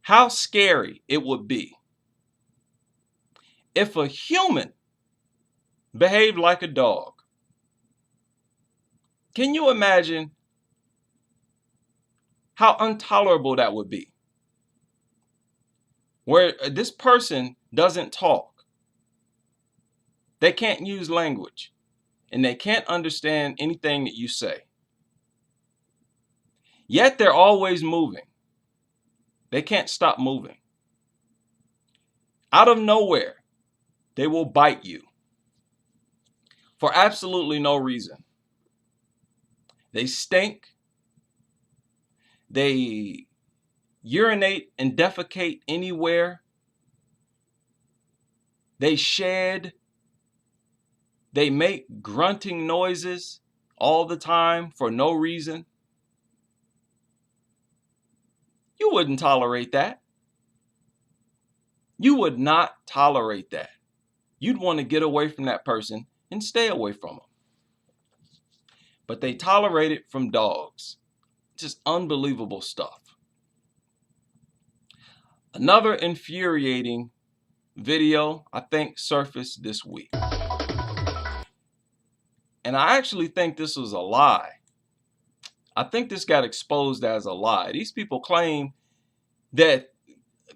how scary it would be if a human behaved like a dog? Can you imagine how intolerable that would be? Where this person doesn't talk, they can't use language, and they can't understand anything that you say. Yet they're always moving. They can't stop moving. Out of nowhere, they will bite you for absolutely no reason. They stink. They urinate and defecate anywhere. They shed. They make grunting noises all the time for no reason. You wouldn't tolerate that. You would not tolerate that. You'd want to get away from that person and stay away from them. But they tolerate it from dogs. Just unbelievable stuff. Another infuriating video, I think, surfaced this week. And I actually think this was a lie. I think this got exposed as a lie. These people claim that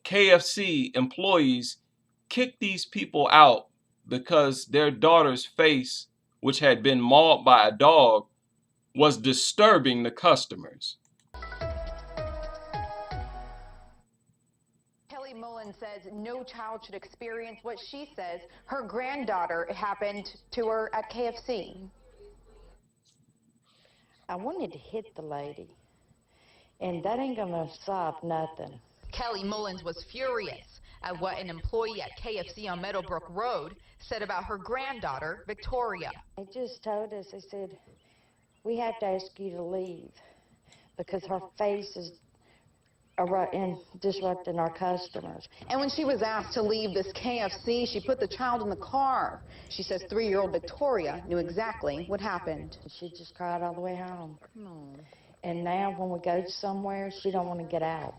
KFC employees kicked these people out because their daughter's face, which had been mauled by a dog, was disturbing the customers. Kelly Mullen says no child should experience what she says her granddaughter happened to her at KFC. I wanted to hit the lady, and that ain't gonna stop nothing. Kelly Mullins was furious at what an employee at KFC on Meadowbrook Road said about her granddaughter, Victoria. They just told us, they said, we have to ask you to leave because her face is disrupting our customers. And when she was asked to leave this KFC, she put the child in the car. She says 3-year-old Victoria knew exactly what happened. She just cried all the way home. And now when we go somewhere, she don't want to get out.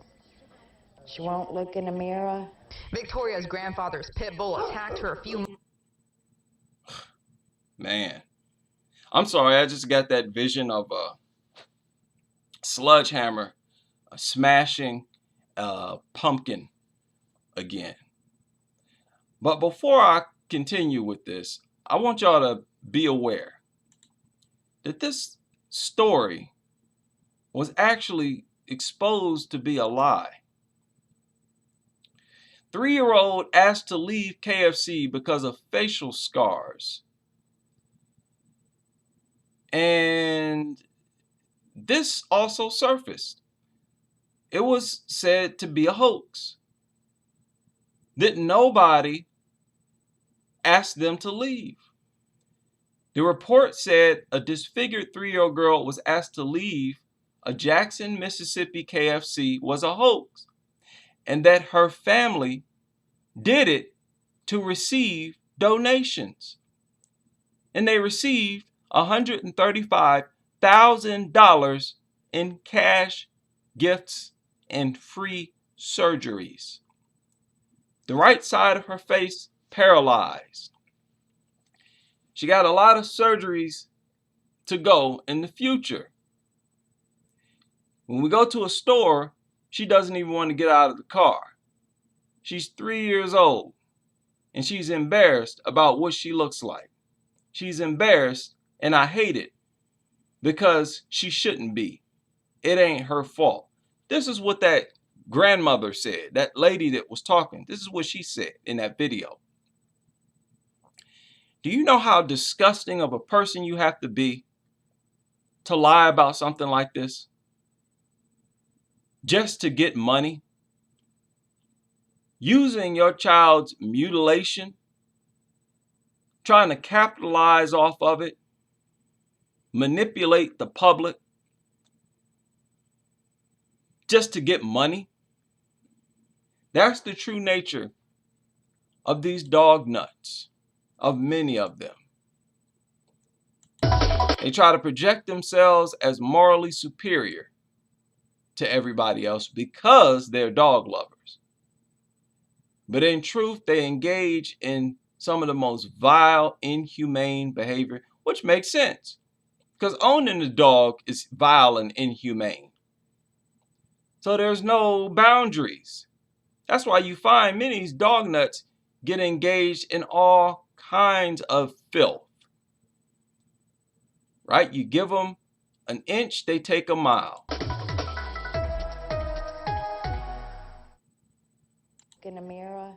She won't look in the mirror. Victoria's grandfather's pit bull attacked her a few... Man, I'm sorry, I just got that vision of a sledgehammer smashing a pumpkin again. But before I continue with this, I want y'all to be aware that this story was actually exposed to be a lie. 3-year-old asked to leave KFC because of facial scars. And this also surfaced. It was said to be a hoax. That nobody asked them to leave. The report said a disfigured 3-year-old girl was asked to leave a Jackson, Mississippi KFC was a hoax, and that her family did it to receive donations. And they received $135,000 in cash, gifts, and free surgeries. The right side of her face paralyzed. She got a lot of surgeries to go in the future. When we go to a store, she doesn't even want to get out of the car. She's 3 years old, and she's embarrassed about what she looks like. She's embarrassed, and I hate it, because she shouldn't be. It ain't her fault. This is what that grandmother said, that lady that was talking. This is what she said in that video. Do you know how disgusting of a person you have to be to lie about something like this? Just to get money? Using your child's mutilation, trying to capitalize off of it, manipulate the public, just to get money? That's the true nature of these dog nuts, of many of them. They try to project themselves as morally superior to everybody else because they're dog lovers. But in truth, they engage in some of the most vile, inhumane behavior, which makes sense because owning a dog is vile and inhumane. So there's no boundaries. That's why you find many of these dog nuts get engaged in all kinds of filth. Right? You give them an inch, they take a mile. In the mirror.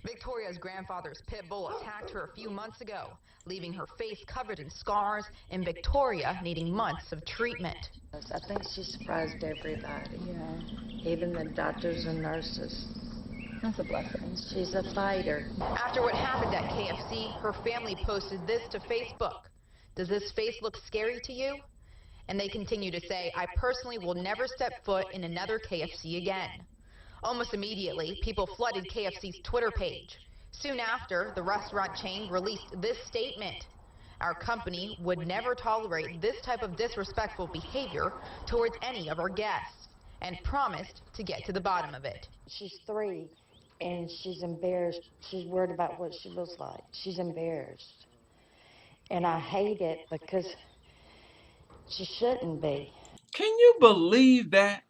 Victoria's grandfather's pit bull attacked her a few months ago, leaving her face covered in scars and Victoria needing months of treatment. I think she surprised everybody. Yeah. Even the doctors and nurses. That's a blessing. She's a fighter. After what happened at KFC, her family posted this to Facebook. Does this face look scary to you? And they continue to say, I personally will never step foot in another KFC again. Almost immediately, people flooded KFC's Twitter page. Soon after, the restaurant chain released this statement. Our company would never tolerate this type of disrespectful behavior towards any of our guests, and promised to get to the bottom of it. She's 3, and she's embarrassed. She's worried about what she looks like. She's embarrassed. And I hate it because she shouldn't be. Can you believe that?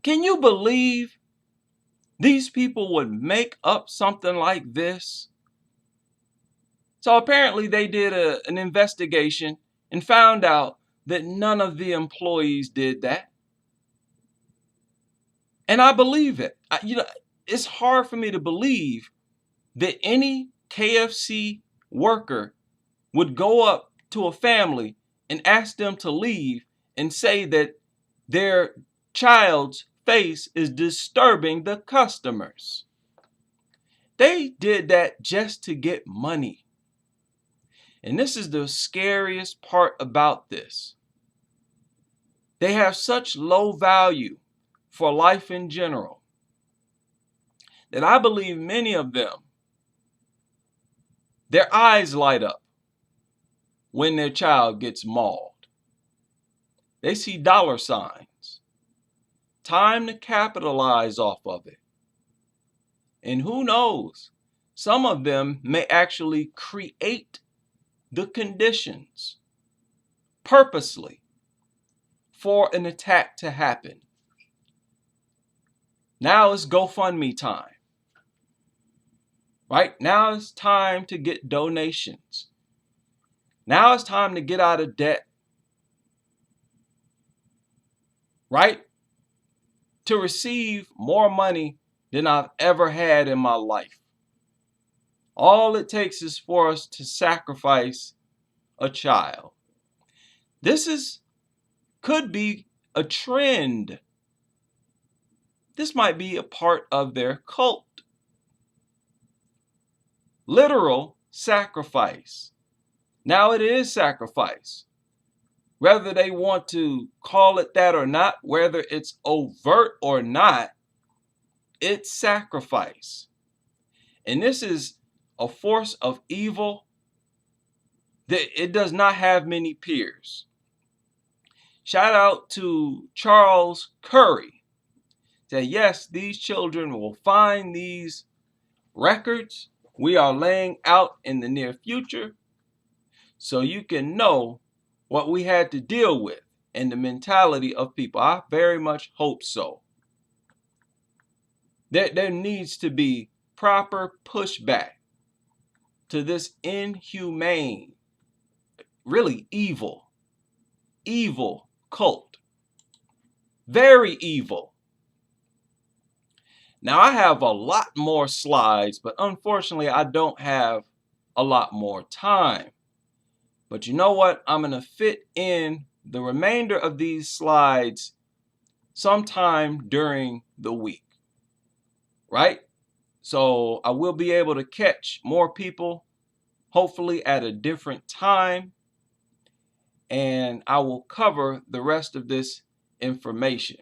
Can you believe these people would make up something like this? So apparently they did an investigation and found out that none of the employees did that. And I believe it. It's hard for me to believe that any KFC worker would go up to a family and ask them to leave and say that their child's face is disturbing the customers. They did that just to get money. And this is the scariest part about this. They have such low value for life in general that I believe many of them, their eyes light up when their child gets mauled. They see dollar signs. Time to capitalize off of it. And who knows, some of them may actually create the conditions purposely for an attack to happen. Now it's GoFundMe time. Right? Now it's time to get donations. Now it's time to get out of debt. Right? To receive more money than I've ever had in my life. All it takes is for us to sacrifice a child. This could be a trend. This might be a part of their cult. Literal sacrifice. Now it is sacrifice. Whether they want to call it that or not, whether it's overt or not, it's sacrifice. And this is a force of evil that it does not have many peers. Shout out to Charles Curry. That yes, these children will find these records we are laying out in the near future so you can know what we had to deal with and the mentality of people. I very much hope so. There needs to be proper pushback to this inhumane, really evil cult. Very evil. Now, I have a lot more slides, but unfortunately, I don't have a lot more time. But you know what? I'm going to fit in the remainder of these slides sometime during the week. Right? So I will be able to catch more people, hopefully at a different time. And I will cover the rest of this information.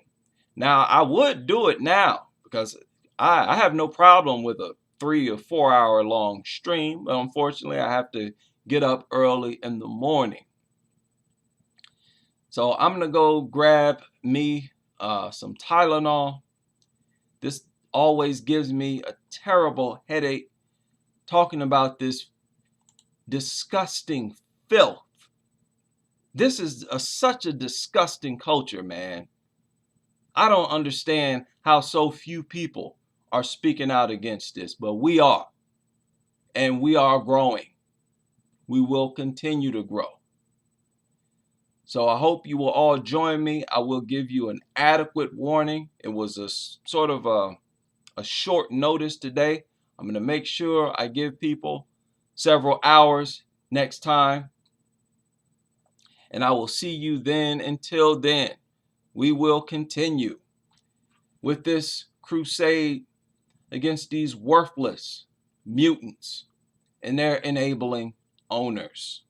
Now, I would do it now because I have no problem with a 3 or 4 hour long stream, but unfortunately I have to get up early in the morning. So I'm gonna go grab me some Tylenol. This always gives me a terrible headache talking about this disgusting filth. This is such a disgusting culture, man. I don't understand how so few people are speaking out against this, but we are. And we are growing. We will continue to grow. So I hope you will all join me. I will give you an adequate warning. It was a sort of a short notice today. I'm going to make sure I give people several hours next time. And I will see you then. Until then, we will continue with this crusade against these worthless mutants and their enabling owners.